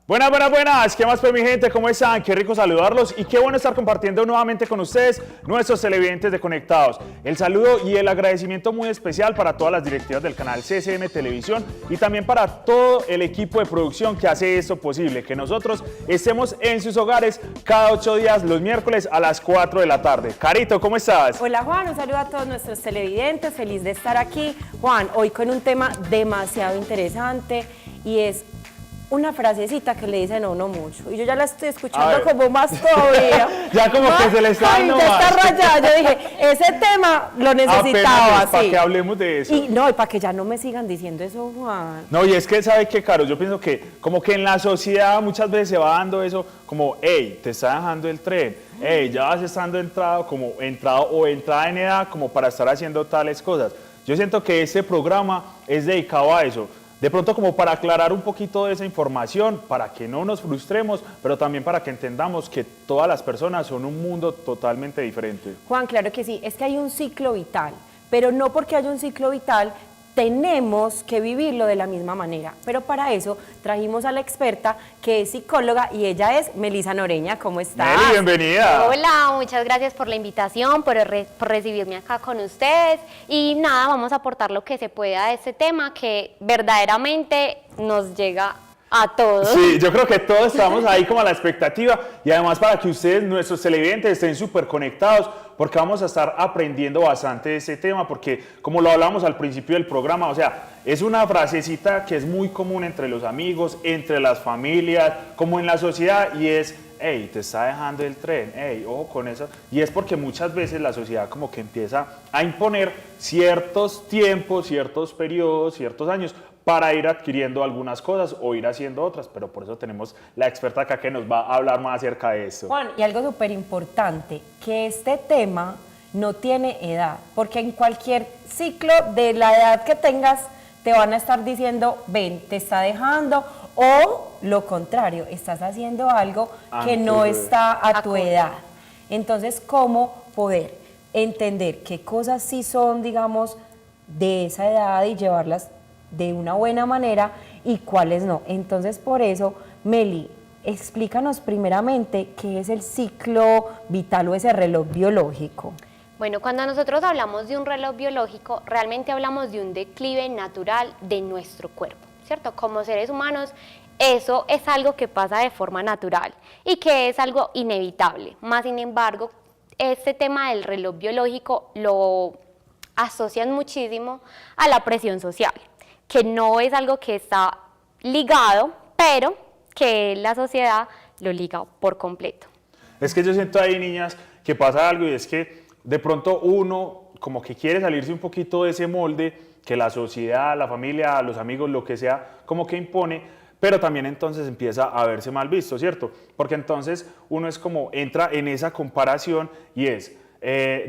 Buenas, buenas, buenas, ¿qué más pues mi gente? ¿Cómo están? Qué rico saludarlos y qué bueno estar compartiendo nuevamente con ustedes nuestros televidentes de Conectados. El saludo y el agradecimiento muy especial para todas las directivas del canal CSM Televisión y también para todo el equipo de producción que hace esto posible, que nosotros estemos en sus hogares cada 8 días los miércoles a las 4 de la tarde. Carito, ¿cómo estás? Hola Juan, un saludo a todos nuestros televidentes, feliz de estar aquí. Juan, hoy con un tema demasiado interesante y es una frasecita que le dicen a uno mucho. Y yo ya la estoy escuchando como más todavía. Ya como que se le está dando ya más. está rayada. Yo dije, ese tema lo necesitaba. Para que hablemos de eso. Y no, y para que ya no me sigan diciendo eso, Juan. No, y es que, ¿sabe qué, Caro? Yo pienso que como que en la sociedad muchas veces se va dando eso, como, hey, te está dejando el tren, hey, ya vas estando entrado o entrada en edad como para estar haciendo tales cosas. Yo siento que este programa es dedicado a eso. De pronto como para aclarar un poquito de esa información, para que no nos frustremos, pero también para que entendamos que todas las personas son un mundo totalmente diferente. Juan, claro que sí, es que hay un ciclo vital, pero no porque haya un ciclo vital tenemos que vivirlo de la misma manera. Pero para eso trajimos a la experta que es psicóloga y ella es Melissa Noreña. ¿Cómo estás? Meli, bienvenida. Hola, muchas gracias por la invitación, por recibirme acá con ustedes y nada, vamos a aportar lo que se pueda a este tema que verdaderamente nos llega a todos. Sí, yo creo que todos estamos ahí como a la expectativa y además para que ustedes, nuestros televidentes, estén súper conectados porque vamos a estar aprendiendo bastante de este tema porque como lo hablamos al principio del programa, o sea, es una frasecita que es muy común entre los amigos, entre las familias, como en la sociedad y es, hey, te está dejando el tren, hey, ojo con eso. Y es porque muchas veces la sociedad como que empieza a imponer ciertos tiempos, ciertos periodos, ciertos años para ir adquiriendo algunas cosas o ir haciendo otras, pero por eso tenemos la experta acá que nos va a hablar más acerca de esto. Juan, y algo súper importante, que este tema no tiene edad, porque en cualquier ciclo de la edad que tengas te van a estar diciendo, ven, te está dejando, o lo contrario, estás haciendo algo que no está a tu edad. Entonces, ¿cómo poder entender qué cosas sí son, digamos, de esa edad y llevarlas de una buena manera y cuáles no? Entonces, por eso, Meli, explícanos primeramente qué es el ciclo vital o ese reloj biológico. Bueno, cuando nosotros hablamos de un reloj biológico, realmente hablamos de un declive natural de nuestro cuerpo, ¿cierto? Como seres humanos, eso es algo que pasa de forma natural y que es algo inevitable. Más sin embargo, este tema del reloj biológico lo asocian muchísimo a la presión social, que no es algo que está ligado, pero que la sociedad lo liga por completo. Es que yo siento ahí, niñas, que pasa algo y es que de pronto uno como que quiere salirse un poquito de ese molde que la sociedad, la familia, los amigos, lo que sea, como que impone, pero también entonces empieza a verse mal visto, ¿cierto? Porque entonces uno es como, entra en esa comparación y es,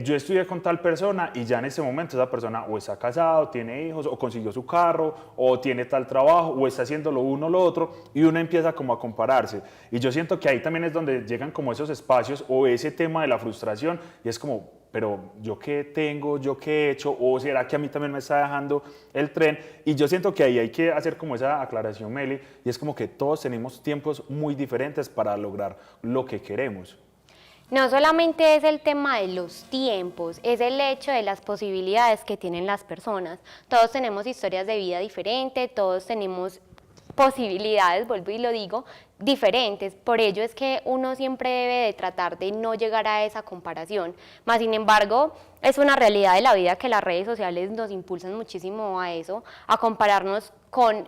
yo estudié con tal persona y ya en ese momento esa persona o está casado, tiene hijos, o consiguió su carro, o tiene tal trabajo, o está haciendo lo uno o lo otro, y uno empieza como a compararse. Y yo siento que ahí también es donde llegan como esos espacios o ese tema de la frustración, y es como, pero ¿yo qué tengo? ¿Yo qué he hecho? ¿O será que a mí también me está dejando el tren? Y yo siento que ahí hay que hacer como esa aclaración, Meli, y es como que todos tenemos tiempos muy diferentes para lograr lo que queremos. No solamente es el tema de los tiempos, es el hecho de las posibilidades que tienen las personas. Todos tenemos historias de vida diferentes, todos tenemos posibilidades, vuelvo y lo digo, diferentes. Por ello es que uno siempre debe de tratar de no llegar a esa comparación. Más sin embargo, es una realidad de la vida que las redes sociales nos impulsan muchísimo a eso, a compararnos con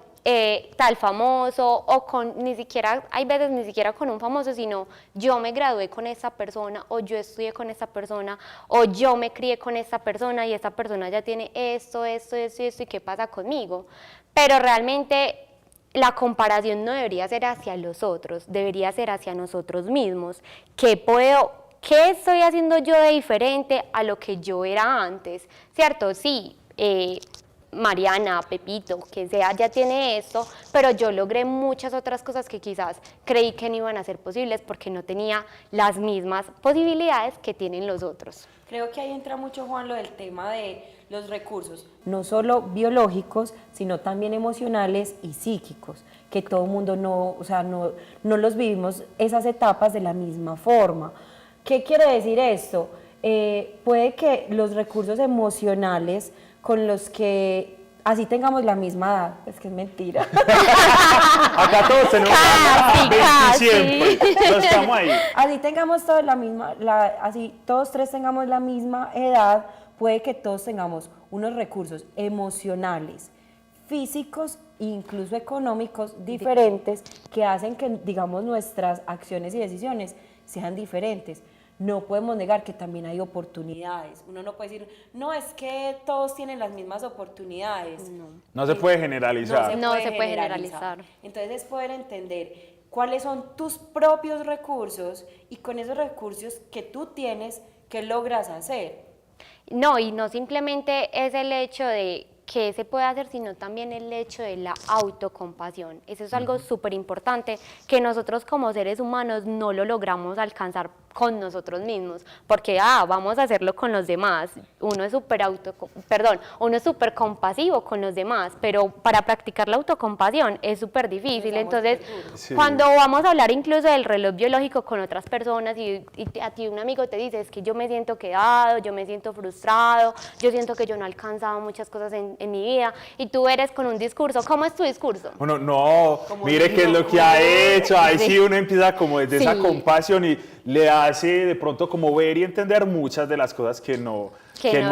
tal famoso o con ni siquiera, hay veces ni siquiera con un famoso, sino yo me gradué con esta persona o yo estudié con esta persona o yo me crié con esta persona y esta persona ya tiene esto y qué pasa conmigo. Pero realmente la comparación no debería ser hacia los otros, debería ser hacia nosotros mismos. ¿Qué estoy haciendo yo de diferente a lo que yo era antes? ¿Cierto? Sí, Mariana, Pepito, quien sea, ya tiene esto, pero yo logré muchas otras cosas que quizás creí que no iban a ser posibles porque no tenía las mismas posibilidades que tienen los otros. Creo que ahí entra mucho, Juan, lo del tema de los recursos, no solo biológicos, sino también emocionales y psíquicos, que todo el mundo no los vivimos esas etapas de la misma forma. ¿Qué quiere decir esto? Puede que los recursos emocionales con los que así tengamos la misma edad, es que es mentira. Acá todos tenemos Casi. siempre, no estamos ahí. Así tengamos todos así todos tres tengamos la misma edad, puede que todos tengamos unos recursos emocionales, físicos e incluso económicos diferentes que hacen que, digamos, nuestras acciones y decisiones sean diferentes. No podemos negar que también hay oportunidades. Uno no puede decir, no, es que todos tienen las mismas oportunidades. No se puede generalizar. No se puede generalizar. Entonces es poder entender cuáles son tus propios recursos y con esos recursos que tú tienes, ¿qué logras hacer? No, y no simplemente es el hecho de que se puede hacer, sino también el hecho de la autocompasión. Eso es algo súper importante que nosotros como seres humanos no lo logramos alcanzar con nosotros mismos, porque vamos a hacerlo con los demás. Uno es súper compasivo con los demás, pero para practicar la autocompasión es súper difícil. Entonces, sí, cuando vamos a hablar incluso del reloj biológico con otras personas y a ti un amigo te dice, es que yo me siento quedado, yo me siento frustrado, yo siento que yo no he alcanzado muchas cosas en mi vida, y tú eres con un discurso. ¿Cómo es tu discurso? Uno, no, Como mire si qué es no lo que ha pudiera. hecho, ahí sí Sí. uno empieza como desde esa Sí. compasión y le hace de pronto como ver y entender muchas de las cosas que no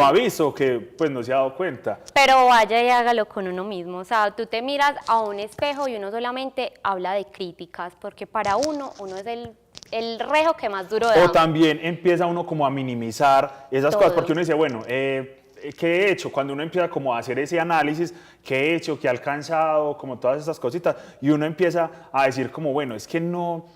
ha visto, que pues no se ha dado cuenta. Pero vaya y hágalo con uno mismo. O sea, tú te miras a un espejo y uno solamente habla de críticas, porque para uno es el rejo que más duro da. O también empieza uno como a minimizar esas cosas, Todo. porque uno dice, bueno, ¿qué he hecho? Cuando uno empieza como a hacer ese análisis, ¿qué he hecho? ¿Qué he alcanzado? Como todas esas cositas. Y uno empieza a decir como, bueno, es que no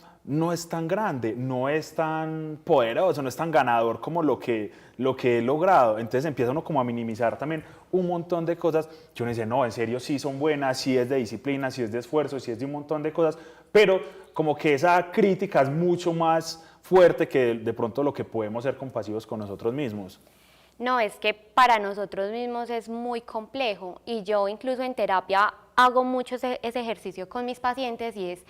es tan grande, no es tan poderoso, no es tan ganador como lo que he logrado. Entonces empieza uno como a minimizar también un montón de cosas que uno dice, no, en serio sí son buenas, sí es de disciplina, sí es de esfuerzo, sí es de un montón de cosas, pero como que esa crítica es mucho más fuerte que de pronto lo que podemos ser compasivos con nosotros mismos. No, es que para nosotros mismos es muy complejo, y yo incluso en terapia hago mucho ese ejercicio con mis pacientes, y es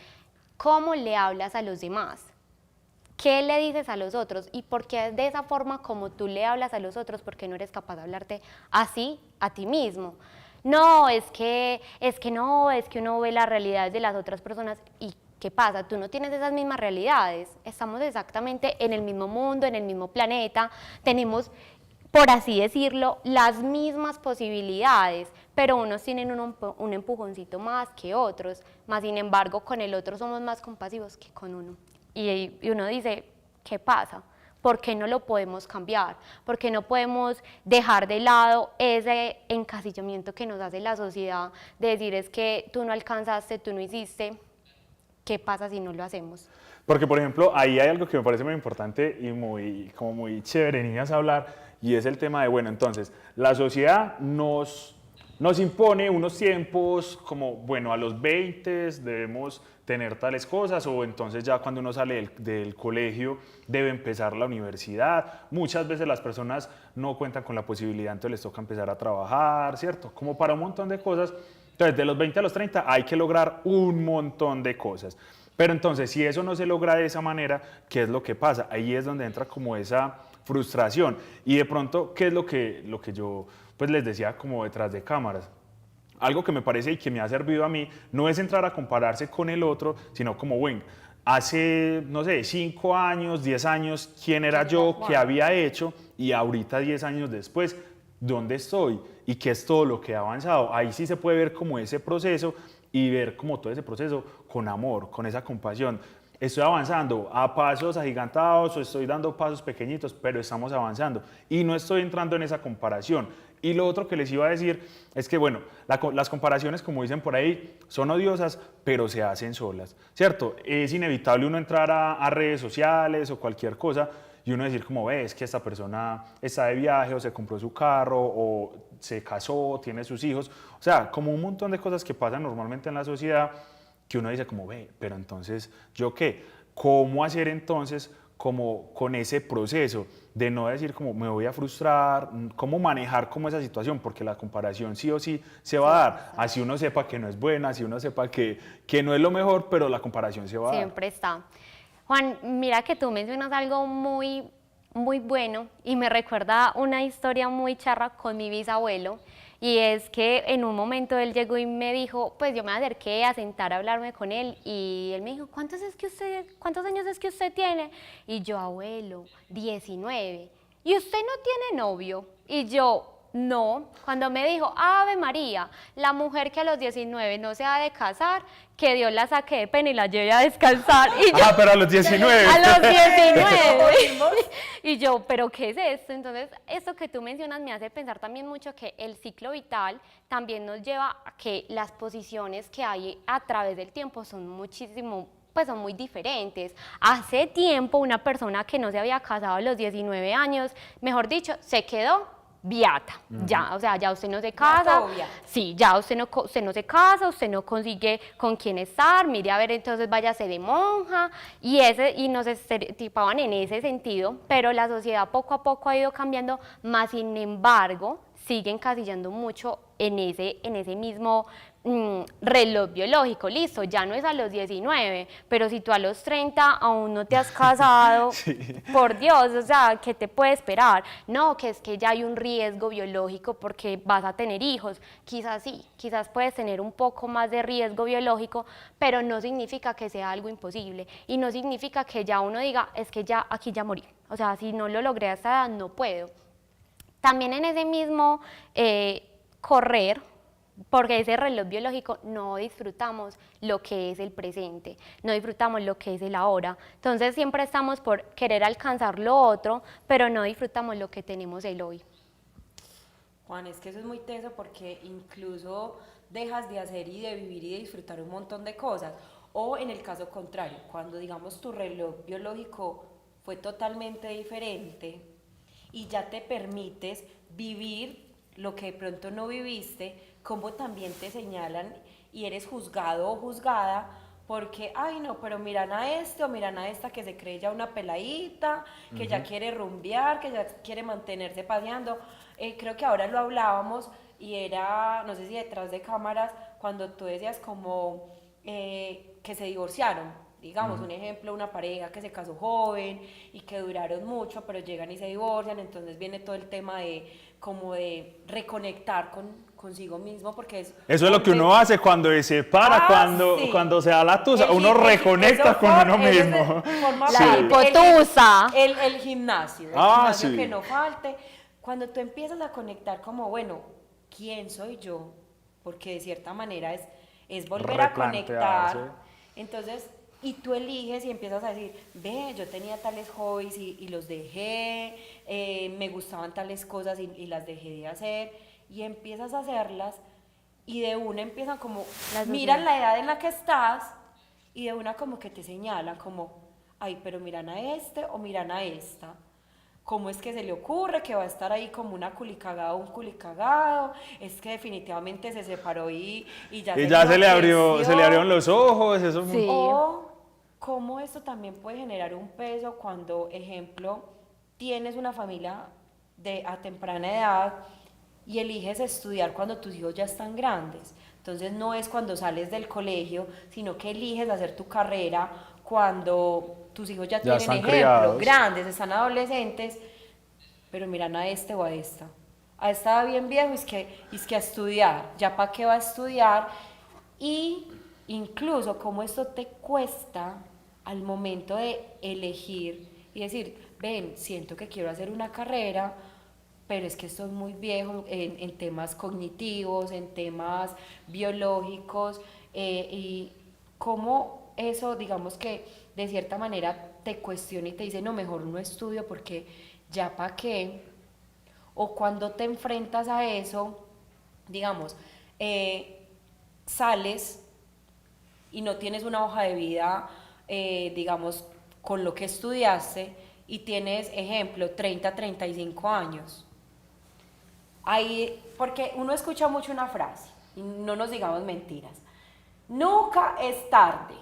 cómo le hablas a los demás, qué le dices a los otros, y por qué de esa forma como tú le hablas a los otros, porque no eres capaz de hablarte así a ti mismo. No, es que uno ve las realidades de las otras personas. ¿Y qué pasa? Tú no tienes esas mismas realidades. Estamos exactamente en el mismo mundo, en el mismo planeta, tenemos, por así decirlo, las mismas posibilidades, pero unos tienen un empujoncito más que otros, más sin embargo con el otro somos más compasivos que con uno. Y uno dice, ¿qué pasa? ¿Por qué no lo podemos cambiar? ¿Por qué no podemos dejar de lado ese encasillamiento que nos hace la sociedad de decir, es que tú no alcanzaste, tú no hiciste? ¿Qué pasa si no lo hacemos? Porque, por ejemplo, ahí hay algo que me parece muy importante y muy chévere, niñas, hablar, y es el tema de, bueno, entonces, la sociedad nos impone unos tiempos como, bueno, a los 20 debemos tener tales cosas, o entonces ya cuando uno sale del colegio debe empezar la universidad. Muchas veces las personas no cuentan con la posibilidad, entonces les toca empezar a trabajar, ¿cierto? Como para un montón de cosas. Entonces, de los 20 a los 30 hay que lograr un montón de cosas. Pero entonces, si eso no se logra de esa manera, ¿qué es lo que pasa? Ahí es donde entra como esa frustración. Y de pronto, ¿qué es lo que yo pues les decía como detrás de cámaras? Algo que me parece y que me ha servido a mí no es entrar a compararse con el otro, sino como, bueno, hace, no sé, 5 años, 10 años, ¿quién era yo? ¿Qué había hecho? Y ahorita, 10 años después, ¿dónde estoy? ¿Y qué es todo lo que he avanzado? Ahí sí se puede ver como ese proceso y ver como todo ese proceso con amor, con esa compasión. Estoy avanzando a pasos agigantados o estoy dando pasos pequeñitos, pero estamos avanzando y no estoy entrando en esa comparación. Y lo otro que les iba a decir es que, bueno, las comparaciones, como dicen por ahí, son odiosas, pero se hacen solas, ¿cierto? Es inevitable uno entrar a redes sociales o cualquier cosa y uno decir como, ves que esta persona está de viaje o se compró su carro o se casó, tiene sus hijos, o sea, como un montón de cosas que pasan normalmente en la sociedad que uno dice como, ve, pero entonces, ¿yo qué? ¿Cómo hacer entonces como con ese proceso de no decir como me voy a frustrar, cómo manejar como esa situación? Porque la comparación sí o sí se va a dar, así uno sepa que no es buena, así uno sepa que no es lo mejor, pero la comparación se va a dar. Siempre está. Juan, mira que tú mencionas algo muy bueno y me recuerda una historia muy charra con mi bisabuelo, y es que en un momento él llegó y me dijo, pues yo me acerqué a sentar a hablarme con él y él me dijo, ¿cuántos años es que usted tiene? Y yo, abuelo, 19. ¿Y usted no tiene novio? Y yo, no. Cuando me dijo, Ave María, la mujer que a los 19 no se ha de casar, que Dios la saque de pena y la lleve a descansar. Y yo, Pero a los 19. a los 19. Y yo, ¿pero qué es esto? Entonces, esto que tú mencionas me hace pensar también mucho que el ciclo vital también nos lleva a que las posiciones que hay a través del tiempo son pues son muy diferentes. Hace tiempo una persona que no se había casado a los 19 años, mejor dicho, se quedó beata, ya, o sea, ya usted no se casa, sí, ya usted no se casa, usted no consigue con quién estar, mire a ver, entonces váyase de monja, y nos estereotipaban en ese sentido, pero la sociedad poco a poco ha ido cambiando, más sin embargo, sigue encasillando mucho en ese mismo reloj biológico. Listo, ya no es a los 19, pero si tú a los 30 aún no te has casado, sí, por Dios, o sea, ¿qué te puede esperar? No, que es que ya hay un riesgo biológico porque vas a tener hijos. Quizás sí, quizás puedes tener un poco más de riesgo biológico, pero no significa que sea algo imposible y no significa que ya uno diga, es que ya aquí ya morí. O sea, si no lo logré a esta edad, no puedo. También en ese mismo correr, porque ese reloj biológico, no disfrutamos lo que es el presente, no disfrutamos lo que es el ahora. Entonces siempre estamos por querer alcanzar lo otro, pero no disfrutamos lo que tenemos el hoy. Juan, es que eso es muy teso porque incluso dejas de hacer y de vivir y de disfrutar un montón de cosas. O en el caso contrario, cuando digamos tu reloj biológico fue totalmente diferente y ya te permites vivir lo que de pronto no viviste, como también te señalan y eres juzgado o juzgada porque, ay no, pero miran a este o miran a esta que se cree ya una peladita, que ya quiere rumbear, que ya quiere mantenerse paseando. Creo que ahora lo hablábamos y era, no sé si detrás de cámaras, cuando tú decías como que se divorciaron. Digamos, un ejemplo, una pareja que se casó joven y que duraron mucho, pero llegan y se divorcian, entonces viene todo el tema de como de reconectar consigo mismo, porque eso es lo que uno hace cuando se separa, cuando se da la tusa, uno reconecta con uno mismo. La hipotusa. El gimnasio, que no falte. Cuando tú empiezas a conectar como, bueno, ¿quién soy yo? Porque de cierta manera es volver a conectar. Entonces, y tú eliges y empiezas a decir, ve, yo tenía tales hobbies y los dejé, me gustaban tales cosas y las dejé de hacer, y empiezas a hacerlas y de una empiezan como, miran la edad en la que estás y de una como que te señalan como, ay, pero miran a este o miran a esta. ¿Cómo es que se le ocurre que va a estar ahí como una culicagada o un culicagado? Es que definitivamente se separó y ya se le abrieron los ojos. Eso es sí. O cómo esto también puede generar un peso cuando, ejemplo, tienes una familia a temprana edad y eliges estudiar cuando tus hijos ya están grandes. Entonces no es cuando sales del colegio, sino que eliges hacer tu carrera cuando tus hijos ya tienen, ejemplo, grandes, están adolescentes, pero miran a este o a esta. A esta va bien viejo, es que a estudiar, ya para qué va a estudiar, y incluso cómo esto te cuesta al momento de elegir y decir, ven, siento que quiero hacer una carrera, pero es que estoy muy viejo en temas cognitivos, en temas biológicos, y cómo eso, digamos que de cierta manera te cuestiona y te dice, no, mejor no estudio porque ya para qué, o cuando te enfrentas a eso, digamos, sales y no tienes una hoja de vida, digamos, con lo que estudiaste y tienes, ejemplo, 30, 35 años. Ahí, porque uno escucha mucho una frase, y no nos digamos mentiras, nunca es tarde,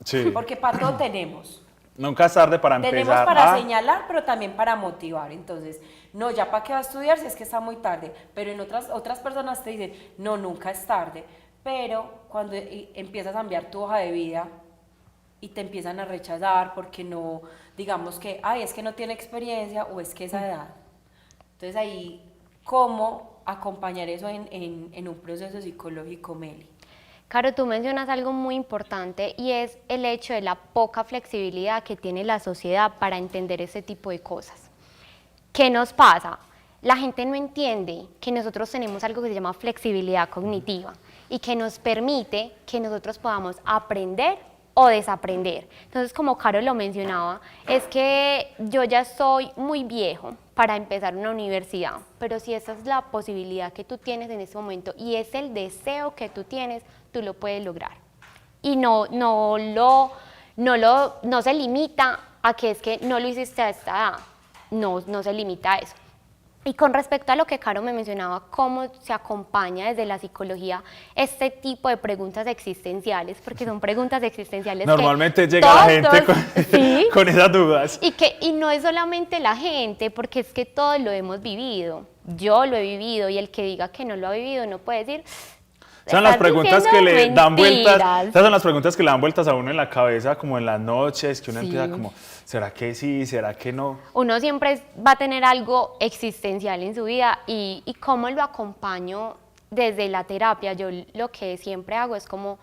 Sí. porque para todo tenemos. Nunca es tarde para empezar. Tenemos para señalar, pero también para motivar. Entonces, no, ya para qué va a estudiar si es que está muy tarde. Pero en otras personas te dicen, no, nunca es tarde. Pero cuando empiezas a cambiar tu hoja de vida y te empiezan a rechazar porque no, digamos que, ay, es que no tiene experiencia o es que esa edad. Entonces ahí, ¿cómo acompañar eso en un proceso psicológico, Meli? Caro, tú mencionas algo muy importante y es el hecho de la poca flexibilidad que tiene la sociedad para entender ese tipo de cosas. ¿Qué nos pasa? La gente no entiende que nosotros tenemos algo que se llama flexibilidad cognitiva y que nos permite que nosotros podamos aprender o desaprender. Entonces, como Caro lo mencionaba, es que yo ya soy muy viejo para empezar una universidad, pero si esa es la posibilidad que tú tienes en este momento y es el deseo que tú tienes, tú lo puedes lograr. Y no se limita a que es que no lo hiciste a esta edad, no se limita a eso. Y con respecto a lo que Caro me mencionaba, cómo se acompaña desde la psicología este tipo de preguntas existenciales, porque son preguntas existenciales Normalmente que llega la gente ¿sí? con esas dudas. Y no es solamente la gente, porque es que todos lo hemos vivido. Yo lo he vivido y el que diga que no lo ha vivido no puede decir... Son las preguntas que le dan vueltas, mentiras. esas son las preguntas que le dan vueltas a uno en la cabeza, como en las noches, que uno Sí. empieza como, ¿será que sí? ¿Será que no? Uno siempre va a tener algo existencial en su vida y cómo lo acompaño desde la terapia. Yo lo que siempre hago es como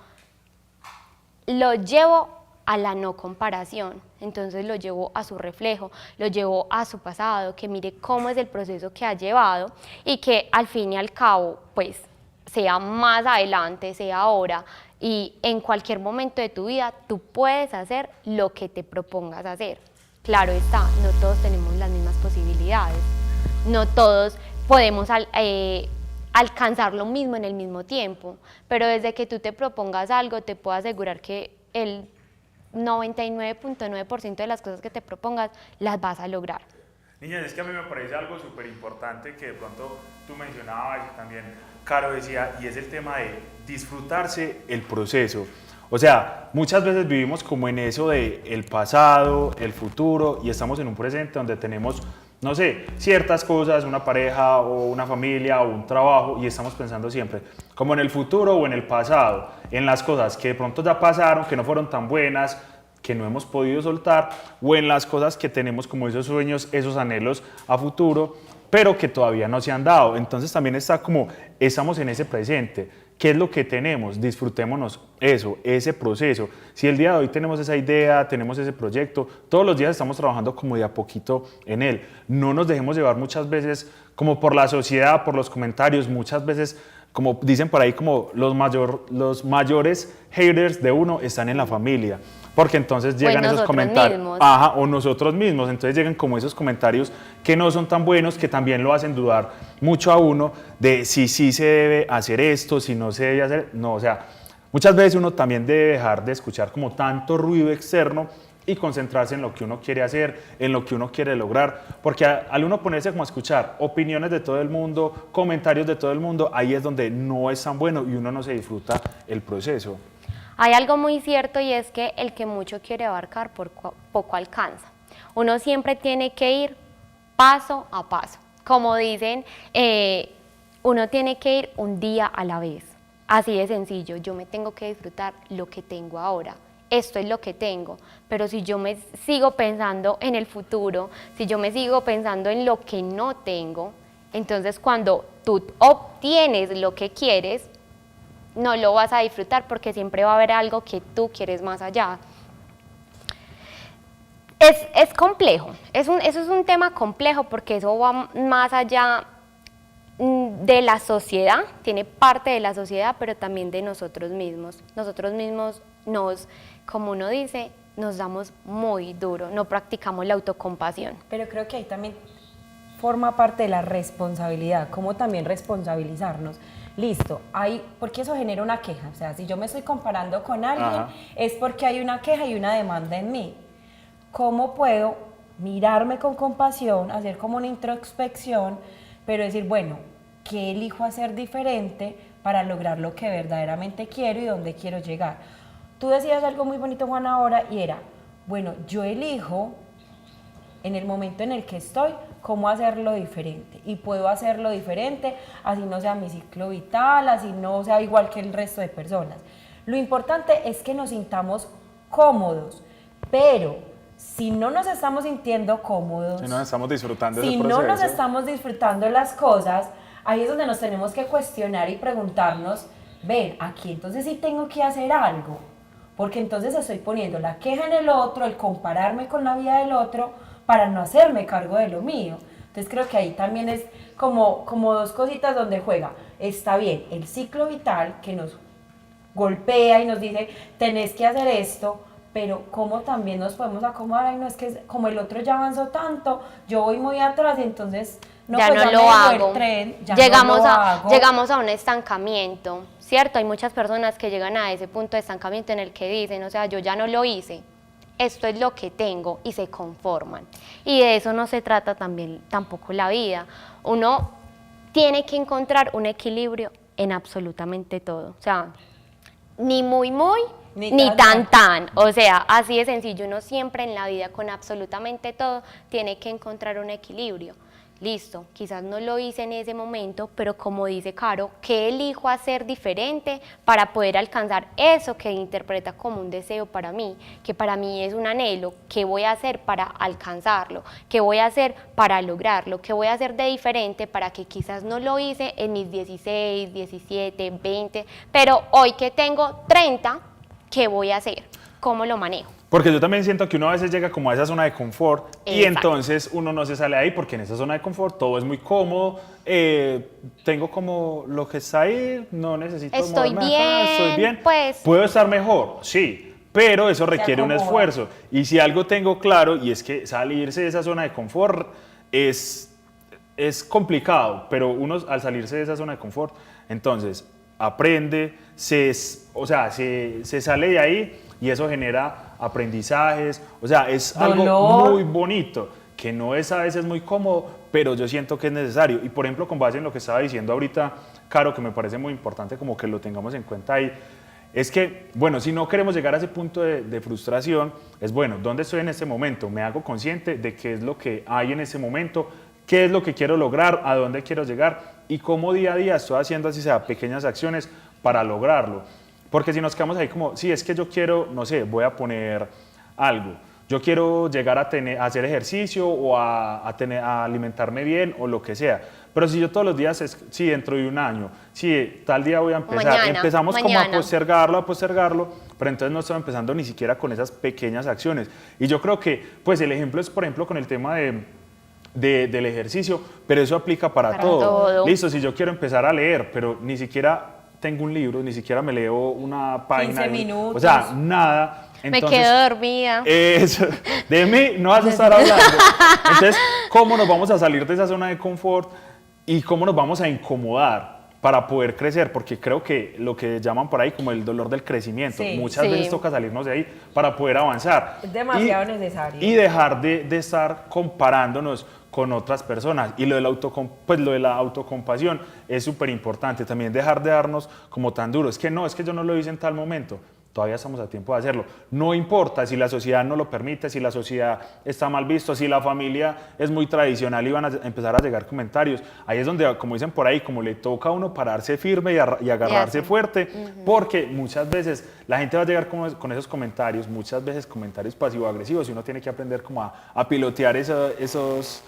lo llevo a la no comparación, entonces lo llevo a su reflejo, lo llevo a su pasado, que mire cómo es el proceso que ha llevado y que al fin y al cabo, pues, sea más adelante, sea ahora, y en cualquier momento de tu vida tú puedes hacer lo que te propongas hacer. Claro está, no todos tenemos las mismas posibilidades, no todos podemos alcanzar lo mismo en el mismo tiempo, pero desde que tú te propongas algo, te puedo asegurar que el 99.9% de las cosas que te propongas las vas a lograr. Niñas, es que a mí me parece algo súper importante que de pronto tú mencionabas y también Caro decía, y es el tema de disfrutarse el proceso. O sea, muchas veces vivimos como en eso de el pasado, el futuro, y estamos en un presente donde tenemos, no sé, ciertas cosas, una pareja o una familia o un trabajo, y estamos pensando siempre como en el futuro o en el pasado, en las cosas que de pronto ya pasaron, que no fueron tan buenas, que no hemos podido soltar, o en las cosas que tenemos como esos sueños, esos anhelos a futuro, pero que todavía no se han dado. Entonces también está como, estamos en ese presente. ¿Qué es lo que tenemos? Disfrutémonos eso, ese proceso. Si el día de hoy tenemos esa idea, tenemos ese proyecto, todos los días estamos trabajando como de a poquito en él. No nos dejemos llevar muchas veces como por la sociedad, por los comentarios, muchas veces, como dicen por ahí, como los mayores haters de uno están en la familia. Porque entonces llegan esos comentarios, ajá, o nosotros mismos, entonces llegan como esos comentarios que no son tan buenos, que también lo hacen dudar mucho a uno de si sí se debe hacer esto, si no se debe hacer, no, o sea, muchas veces uno también debe dejar de escuchar como tanto ruido externo y concentrarse en lo que uno quiere hacer, en lo que uno quiere lograr, porque al uno ponerse como a escuchar opiniones de todo el mundo, comentarios de todo el mundo, ahí es donde no es tan bueno y uno no se disfruta el proceso. Hay algo muy cierto y es que el que mucho quiere abarcar poco alcanza. Uno siempre tiene que ir paso a paso. Como dicen, uno tiene que ir un día a la vez. Así de sencillo, yo me tengo que disfrutar lo que tengo ahora. Esto es lo que tengo, pero si yo me sigo pensando en el futuro, si yo me sigo pensando en lo que no tengo, entonces cuando tú obtienes lo que quieres, no lo vas a disfrutar porque siempre va a haber algo que tú quieres más allá. Es complejo, eso es un tema complejo porque eso va más allá de la sociedad, tiene parte de la sociedad, pero también de nosotros mismos. Nosotros mismos como uno dice, nos damos muy duro, no practicamos la autocompasión. Pero creo que ahí también forma parte de la responsabilidad, como también responsabilizarnos. Listo, porque eso genera una queja. O sea, si yo me estoy comparando con alguien, es porque hay una queja y una demanda en mí. ¿Cómo puedo mirarme con compasión, hacer como una introspección, pero decir, bueno, ¿qué elijo hacer diferente para lograr lo que verdaderamente quiero y dónde quiero llegar? Tú decías algo muy bonito, Juan, ahora, y era, bueno, yo elijo en el momento en el que estoy, cómo hacerlo diferente. Y puedo hacerlo diferente, así no sea mi ciclo vital, así no sea igual que el resto de personas. Lo importante es que nos sintamos cómodos, pero si no nos estamos sintiendo cómodos, si no estamos disfrutando si ese proceso, no nos estamos disfrutando de las cosas, ahí es donde nos tenemos que cuestionar y preguntarnos, ven, aquí entonces sí tengo que hacer algo, porque entonces estoy poniendo la queja en el otro, el compararme con la vida del otro, para no hacerme cargo de lo mío. Entonces creo que ahí también es como dos cositas donde juega. Está bien, el ciclo vital que nos golpea y nos dice, tenés que hacer esto, pero cómo también nos podemos acomodar. Ay, no, es que como el otro ya avanzó tanto, yo voy muy atrás y entonces ya pues no lo hago. El tren, ya llegamos no lo hago. Llegamos a un estancamiento, ¿cierto? Hay muchas personas que llegan a ese punto de estancamiento en el que dicen, o sea, yo ya no lo hice, esto es lo que tengo, y se conforman. Y de eso no se trata tampoco la vida. Uno tiene que encontrar un equilibrio en absolutamente todo. O sea, ni muy, ni tan. O sea, así de sencillo. Uno siempre en la vida, con absolutamente todo, tiene que encontrar un equilibrio. Listo, quizás no lo hice en ese momento, pero como dice Caro, ¿qué elijo hacer diferente para poder alcanzar eso que interpreta como un deseo para mí, que para mí es un anhelo? ¿Qué voy a hacer para alcanzarlo? ¿Qué voy a hacer para lograrlo? ¿Qué voy a hacer de diferente para que quizás no lo hice en mis 16, 17, 20, pero hoy que tengo 30, ¿qué voy a hacer? ¿Cómo lo manejo? Porque yo también siento que uno a veces llega como a esa zona de confort. Exacto. Y entonces uno no se sale ahí porque en esa zona de confort todo es muy cómodo, tengo como lo que está ahí, no necesito estoy bien, pues puedo estar mejor, sí, pero eso requiere un esfuerzo. Y si algo tengo claro, y es que salirse de esa zona de confort es complicado, pero uno al salirse de esa zona de confort, entonces aprende, se sale de ahí y eso genera aprendizajes, o sea, es algo muy bonito, que no es a veces muy cómodo, pero yo siento que es necesario. Y por ejemplo, con base en lo que estaba diciendo ahorita, Caro, que me parece muy importante como que lo tengamos en cuenta ahí, es que, bueno, si no queremos llegar a ese punto de frustración, es bueno, ¿dónde estoy en este momento? Me hago consciente de qué es lo que hay en ese momento, qué es lo que quiero lograr, a dónde quiero llegar y cómo día a día estoy haciendo así sea pequeñas acciones para lograrlo. Porque si nos quedamos ahí como, sí, es que yo quiero, no sé, voy a poner algo, yo quiero llegar a hacer ejercicio o a alimentarme bien o lo que sea. Pero si yo todos los días, sí, dentro de un año, sí, tal día voy a empezar, empezamos como a postergarlo, pero entonces no estamos empezando ni siquiera con esas pequeñas acciones. Y yo creo que, pues el ejemplo es, por ejemplo, con el tema del ejercicio, pero eso aplica para todo. Listo, si yo quiero empezar a leer, pero ni siquiera tengo un libro, ni siquiera me leo una página. 15 minutos. O sea, nada. Entonces, me quedo dormida. Eso, de mí no vas a estar hablando. Entonces, ¿cómo nos vamos a salir de esa zona de confort y cómo nos vamos a incomodar para poder crecer? Porque creo que lo que llaman por ahí como el dolor del crecimiento, muchas veces toca salirnos de ahí para poder avanzar. Es demasiado necesario. Y dejar de estar comparándonos con otras personas. Y lo de la autocompasión es súper importante. También dejar de darnos como tan duro. Es que yo no lo hice en tal momento. Todavía estamos a tiempo de hacerlo. No importa si la sociedad no lo permite, si la sociedad está mal visto, si la familia es muy tradicional y van a empezar a llegar comentarios. Ahí es donde, como dicen por ahí, como le toca a uno pararse firme y agarrarse fuerte, porque muchas veces la gente va a llegar con esos comentarios, muchas veces comentarios pasivo-agresivos, y uno tiene que aprender como a pilotear esas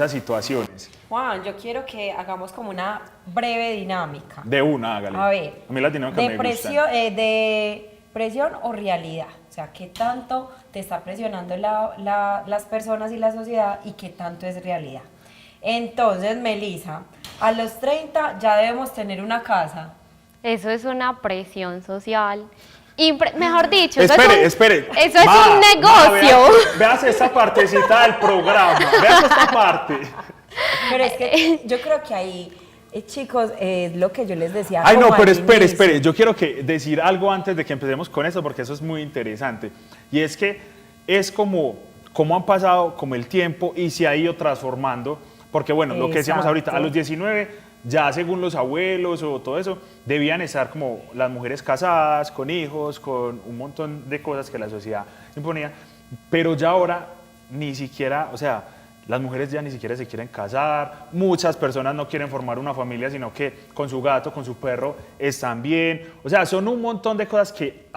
situaciones. Juan, yo quiero que hagamos como una breve dinámica. De una, hágale. A ver. A mí la dinámica me gusta. De presión o realidad. O sea, ¿qué tanto te está presionando las personas y la sociedad y qué tanto es realidad? Entonces, Melissa, a los 30 ya debemos tener una casa. Eso es una presión social. Mejor dicho, espere. Eso es un negocio. Veas esta partecita del programa. Veas esta parte. Pero es que yo creo que ahí, chicos, es lo que yo les decía. Ay, no, como pero al espere, inicio. espere. Yo quiero decir algo antes de que empecemos con eso, porque eso es muy interesante. Y es que es como han pasado como el tiempo y se ha ido transformando. Porque bueno, lo que decíamos ahorita, a los 19, ya según los abuelos o todo eso, debían estar como las mujeres casadas, con hijos, con un montón de cosas que la sociedad imponía. Pero ya ahora ni siquiera, o sea, las mujeres ya ni siquiera se quieren casar, muchas personas no quieren formar una familia, sino que con su gato, con su perro están bien. O sea, son un montón de cosas que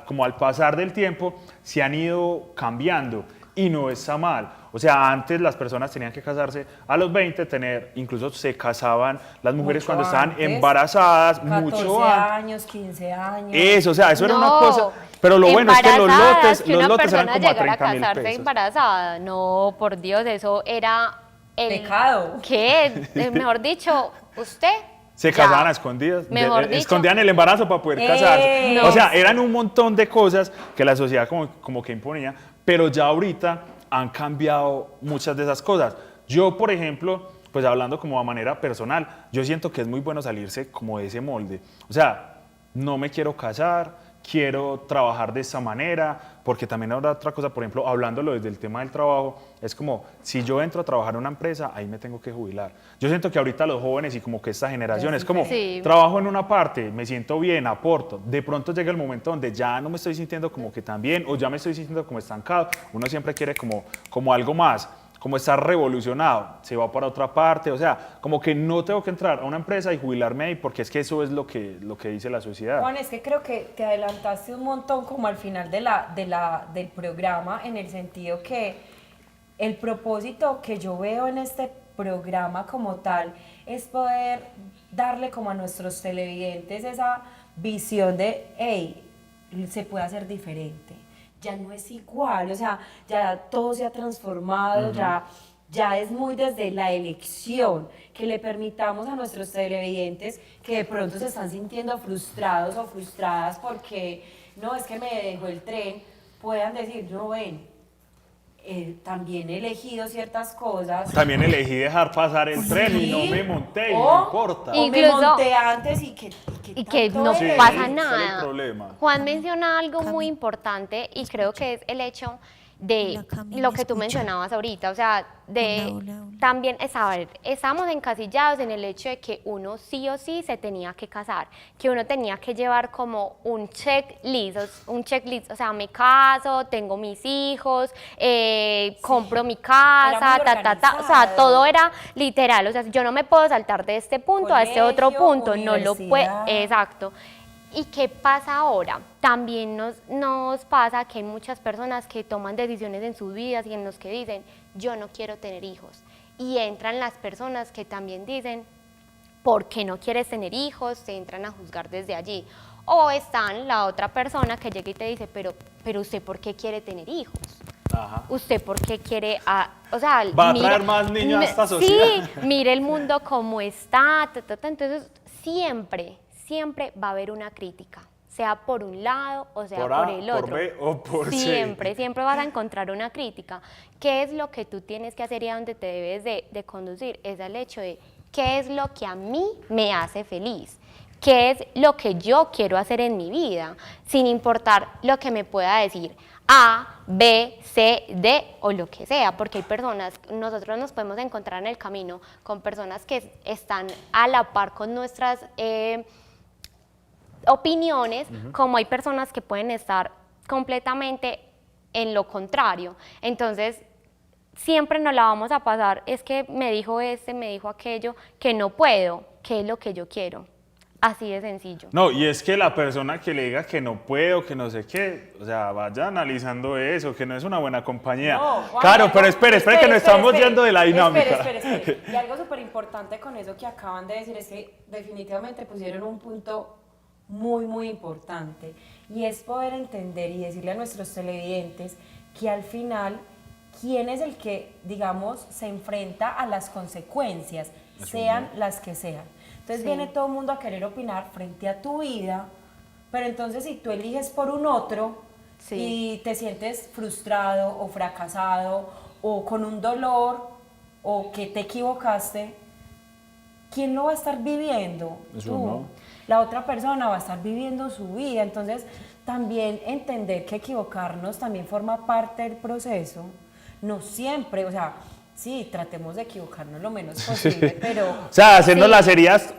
como al pasar del tiempo se han ido cambiando y no está mal. O sea, antes las personas tenían que casarse a los 20, incluso se casaban las mujeres Mucho cuando estaban antes, embarazadas, 14 mucho antes. años, 15 años. Eso, o sea, eso era una No, cosa. Pero lo bueno es que los lotes, que una eran persona como a llegara 30.000 casarse pesos. embarazada. No, por Dios, eso era el Pecado. ¿Qué? Mejor dicho, usted Se ya. casaban a escondidas, Mejor dicho, escondían el embarazo para poder casarse. No. O sea, eran un montón de cosas que la sociedad como que imponía, pero ya ahorita han cambiado muchas de esas cosas. Yo, por ejemplo, pues hablando como a manera personal, yo siento que es muy bueno salirse como de ese molde. O sea, no me quiero casar, quiero trabajar de esta manera, porque también habrá otra cosa, por ejemplo, hablándolo desde el tema del trabajo, es como, si yo entro a trabajar en una empresa, ahí me tengo que jubilar. Yo siento que ahorita los jóvenes y como que esta generación es como, Sí. trabajo en una parte, me siento bien, aporto, de pronto llega el momento donde ya no me estoy sintiendo como que tan bien, o ya me estoy sintiendo como estancado, uno siempre quiere como algo más, como estar revolucionado, se va para otra parte, o sea, como que no tengo que entrar a una empresa y jubilarme ahí, porque es que eso es lo que dice la sociedad. Juan, es que creo que te adelantaste un montón como al final del programa, en el sentido que el propósito que yo veo en este programa como tal es poder darle como a nuestros televidentes esa visión de, hey, se puede hacer diferente, ya no es igual, o sea, ya todo se ha transformado, ya es muy desde la elección, que le permitamos a nuestros televidentes que de pronto se están sintiendo frustrados o frustradas porque, no, es que me dejó el tren, puedan decir, no, ven, también he elegido ciertas cosas. También elegí dejar pasar el tren y no me monté y no importa. O me Incluso- monté antes y y que tanto no Sí, es. pasa ¿cuál es el nada. problema? Juan menciona algo muy importante y creo que es el hecho de Hola, Cami, lo ¿me que tú escucha? mencionabas ahorita, o sea, de Hola, hola, hola. también es saber, estamos encasillados en el hecho de que uno sí o sí se tenía que casar, que uno tenía que llevar como un checklist, o sea, me caso, tengo mis hijos, compro mi casa, muy o sea, organizado. todo era literal, o sea, yo no me puedo saltar de este punto a este otro Colegio, punto, no lo puedo, universidad. exacto. ¿Y qué pasa ahora? También nos pasa que hay muchas personas que toman decisiones en sus vidas y en los que dicen, yo no quiero tener hijos. Y entran las personas que también dicen, ¿por qué no quieres tener hijos? Se entran a juzgar desde allí. O están la otra persona que llega y te dice, pero ¿usted por qué quiere tener hijos? Ajá. ¿Usted por qué quiere, o sea, Va a traer más niños a esta sociedad. Sí, mire el mundo como está, entonces siempre va a haber una crítica, sea por un lado o sea Por A, por el por otro. B o por C. Siempre vas a encontrar una crítica. ¿Qué es lo que tú tienes que hacer y a dónde te debes de conducir? Es el hecho de qué es lo que a mí me hace feliz. ¿Qué es lo que yo quiero hacer en mi vida? Sin importar lo que me pueda decir A, B, C, D o lo que sea, porque hay personas, nosotros nos podemos encontrar en el camino con personas que están a la par con nuestras opiniones, como hay personas que pueden estar completamente en lo contrario. Entonces, siempre nos la vamos a pasar, es que me dijo me dijo aquello, que no puedo, ¿qué es lo que yo quiero? Así de sencillo. No, y es que la persona que le diga que no puedo, que no sé qué, o sea, vaya analizando eso, que no es una buena compañía. No, Juan, claro, algo- pero espere, que nos estamos espere. yendo de la dinámica. Espere. Y algo súper importante con eso que acaban de decir es que definitivamente pusieron un punto muy, muy importante. Y es poder entender y decirle a nuestros televidentes que al final, ¿quién es el que, digamos, se enfrenta a las consecuencias, sean las que sean? Entonces Sí. viene todo el mundo a querer opinar frente a tu vida, pero entonces si tú eliges por un otro Sí. y te sientes frustrado o fracasado o con un dolor, o que te equivocaste, ¿quién lo va a estar viviendo? Es Tú. uno. La otra persona va a estar viviendo su vida. Entonces, también entender que equivocarnos también forma parte del proceso. No siempre, o sea, sí, tratemos de equivocarnos lo menos posible, pero... O sea, hacernos sí, las heridas,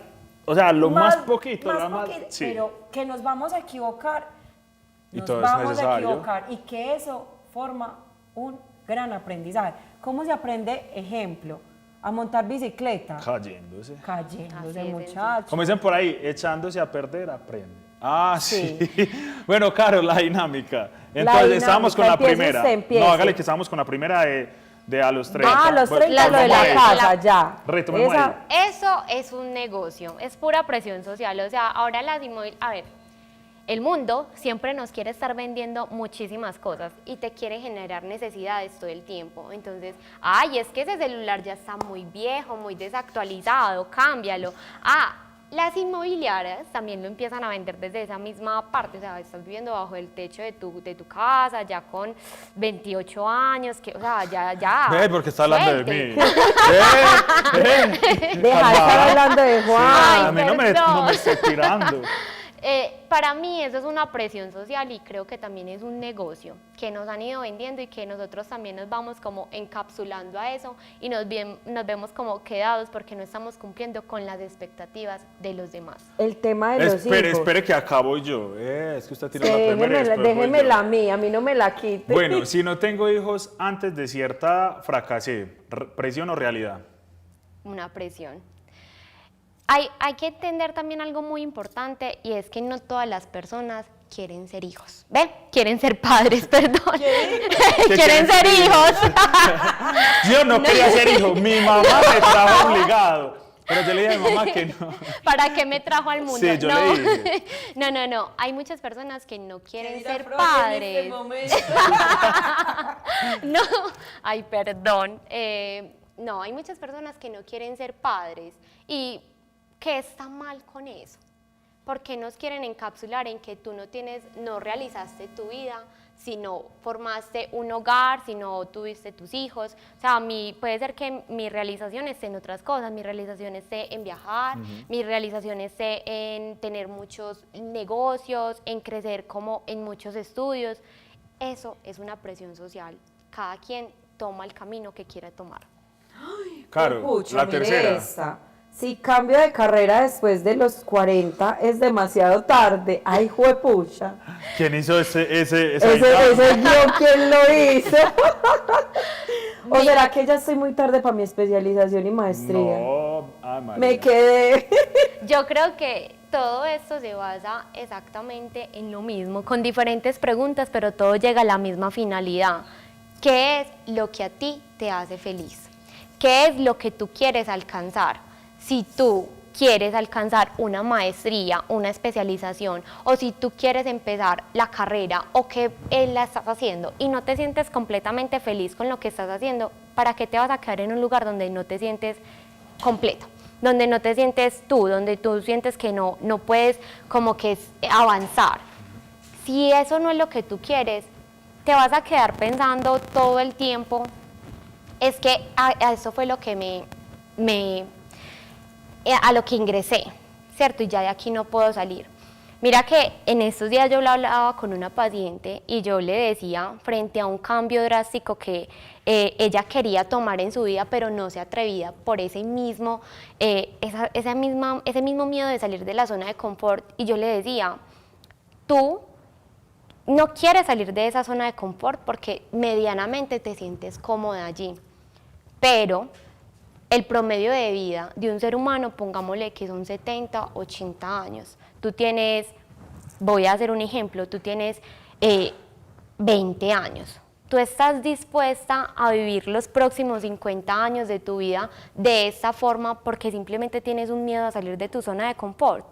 o sea, lo más poquito, más lo más... poquito, Sí. pero que nos vamos a equivocar, Y nos todo es vamos a necesario. equivocar y que eso forma un gran aprendizaje. ¿Cómo se aprende? Ejemplo, a montar bicicleta. Cayéndose. Cayéndose, Así de muchachos. Como dicen por ahí, echándose a perder, aprende. Ah, sí. Sí. Bueno, Caro, la dinámica. Entonces, estábamos con la dinámica, primera. empiece usted, empiece. No, hágale que estábamos con la primera de a los 30. Ah, los 30, lo de retomemos la ahí. casa, ya. Retomemos Esa- ahí. Eso es un negocio, es pura presión social. O sea, ahora las inmobiliarias, a ver, el mundo siempre nos quiere estar vendiendo muchísimas cosas y te quiere generar necesidades todo el tiempo. Entonces, ay, es que ese celular ya está muy viejo, muy desactualizado, cámbialo. Ah, las inmobiliarias también lo empiezan a vender desde esa misma parte. O sea, estás viviendo bajo el techo de tu casa, ya con 28 años, que, o sea, ya. Ve, porque está hablando de suelte. mí. Deja de estar Calmada. hablando de Juan. Ay, A mí no me perdón. esté tirando. Para mí eso es una presión social y creo que también es un negocio que nos han ido vendiendo y que nosotros también nos vamos como encapsulando a eso y nos vemos como quedados porque no estamos cumpliendo con las expectativas de los demás. El tema de los Espere, hijos. espere que acabo yo. Es que usted tiró la Déjeme, primera y después voy déjeme yo. la mía, a mí no me la quite. Bueno, si no tengo hijos antes de cierta fracasé, ¿presión o realidad? Una presión. Hay que entender también algo muy importante y es que no todas las personas quieren ser hijos. ¿Ve? Quieren ser padres, perdón. Quieren ser hijos. Yo no quería ser hijo, mi mamá me trajo obligado. Pero yo le dije a mi mamá que no. ¿Para qué me trajo al mundo? Sí, yo no. le dije. No. Hay muchas personas que no quieren ser este padres. No, ay, perdón. No, hay muchas personas que no quieren ser padres. ¿Y qué está mal con eso? ¿Por qué nos quieren encapsular en que tú no realizaste tu vida, si no formaste un hogar, si no tuviste tus hijos? O sea, puede ser que mi realización esté en otras cosas, mi realización esté en viajar, mi realización esté en tener muchos negocios, en crecer como en muchos estudios. Eso es una presión social. Cada quien toma el camino que quiera tomar. Claro, Pucha, la mire tercera. esta. Si cambio de carrera después de los 40 es demasiado tarde. Ay, juepucha. ¿Quién hizo esa Ese dinámica? yo, ¿quién lo hizo? ¿O será que ya estoy muy tarde para mi especialización y maestría? No, María. Me quedé. Yo creo que todo esto se basa exactamente en lo mismo, con diferentes preguntas, pero todo llega a la misma finalidad. ¿Qué es lo que a ti te hace feliz? ¿Qué es lo que tú quieres alcanzar? Si tú quieres alcanzar una maestría, una especialización, o si tú quieres empezar la carrera o que la estás haciendo y no te sientes completamente feliz con lo que estás haciendo, ¿para qué te vas a quedar en un lugar donde no te sientes completo? Donde no te sientes tú, donde tú sientes que no puedes como que avanzar. Si eso no es lo que tú quieres, te vas a quedar pensando todo el tiempo, es que a eso fue lo que a lo que ingresé, ¿cierto? Y ya de aquí no puedo salir. Mira que en estos días yo hablaba con una paciente y yo le decía, frente a un cambio drástico que ella quería tomar en su vida, pero no se atrevía por ese mismo miedo de salir de la zona de confort, y yo le decía, tú no quieres salir de esa zona de confort porque medianamente te sientes cómoda allí, pero el promedio de vida de un ser humano, pongámosle que son 70, 80 años. Tú tienes, voy a hacer un ejemplo, tú tienes 20 años. ¿Tú estás dispuesta a vivir los próximos 50 años de tu vida de esta forma porque simplemente tienes un miedo a salir de tu zona de confort?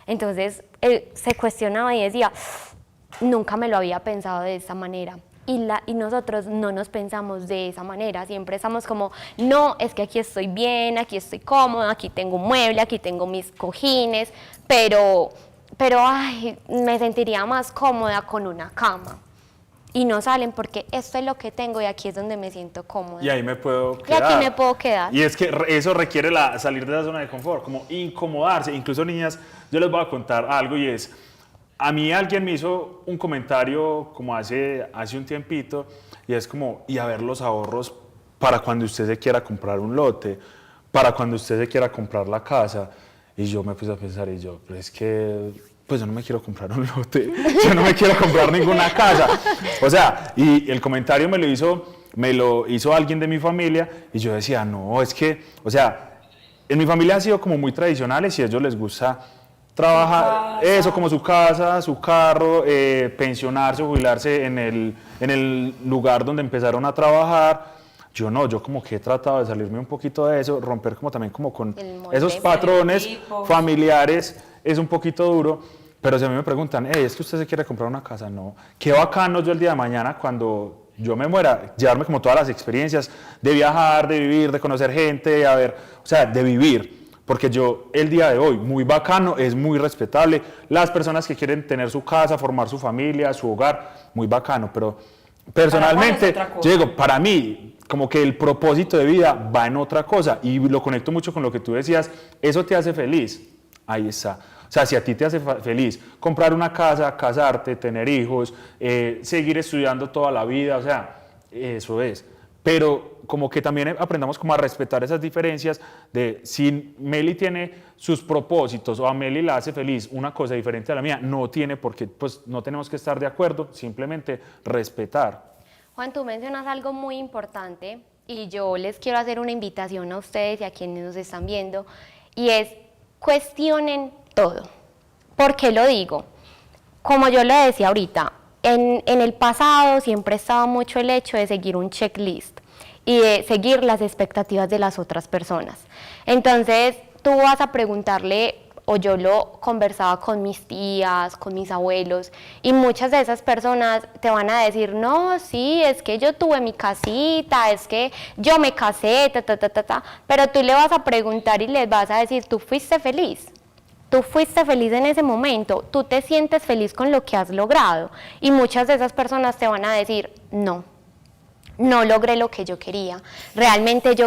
Entonces, él se cuestionaba y decía, nunca me lo había pensado de esta manera. Y nosotros no nos pensamos de esa manera, siempre estamos como, no, es que aquí estoy bien, aquí estoy cómoda, aquí tengo un mueble, aquí tengo mis cojines, pero ay, me sentiría más cómoda con una cama. y no salen porque esto es lo que tengo y aquí es donde me siento cómoda. Y ahí me puedo Y quedar. aquí me puedo quedar. Y es que eso requiere salir de la zona de confort, como incomodarse. Incluso, niñas, yo les voy a contar algo y es, a mí alguien me hizo un comentario como hace un tiempito y es como, y a ver los ahorros para cuando usted se quiera comprar un lote, para cuando usted se quiera comprar la casa. Y yo me puse a pensar y yo, pero es que, pues yo no me quiero comprar un lote, yo no me quiero comprar ninguna casa. O sea, y el comentario me lo hizo alguien de mi familia y yo decía, no, es que, o sea, en mi familia han sido como muy tradicionales y a ellos les gusta trabajar, eso como su casa, su carro, pensionarse, jubilarse en el lugar donde empezaron a trabajar. Yo no, yo como que he tratado de salirme un poquito de eso, romper como también como con esos patrones familiares, es un poquito duro, pero si a mí me preguntan, es que usted se quiere comprar una casa, no, qué bacano yo el día de mañana cuando yo me muera, llevarme como todas las experiencias de viajar, de vivir, de conocer gente, o sea, de vivir, porque yo el día de hoy, muy bacano, es muy respetable, las personas que quieren tener su casa, formar su familia, su hogar, muy bacano, pero personalmente, yo digo, para mí, como que el propósito de vida va en otra cosa y lo conecto mucho con lo que tú decías, eso te hace feliz, ahí está. O sea, si a ti te hace feliz comprar una casa, casarte, tener hijos, seguir estudiando toda la vida, o sea, eso es. Pero como que también aprendamos como a respetar esas diferencias de si Meli tiene sus propósitos o a Meli la hace feliz una cosa diferente a la mía, no tiene por qué, pues no tenemos que estar de acuerdo, simplemente respetar. Juan, tú mencionas algo muy importante y yo les quiero hacer una invitación a ustedes y a quienes nos están viendo y es cuestionen todo. ¿Por qué lo digo? Como yo le decía ahorita, en el pasado siempre estaba mucho el hecho de seguir un checklist y de seguir las expectativas de las otras personas. Entonces tú vas a preguntarle, o yo lo conversaba con mis tías, con mis abuelos, y muchas de esas personas te van a decir, no, sí, es que yo tuve mi casita, es que yo me casé, pero tú le vas a preguntar y les vas a decir, ¿tú fuiste feliz? Tú fuiste feliz en ese momento, tú te sientes feliz con lo que has logrado, y muchas de esas personas te van a decir, no logré lo que yo quería. Realmente yo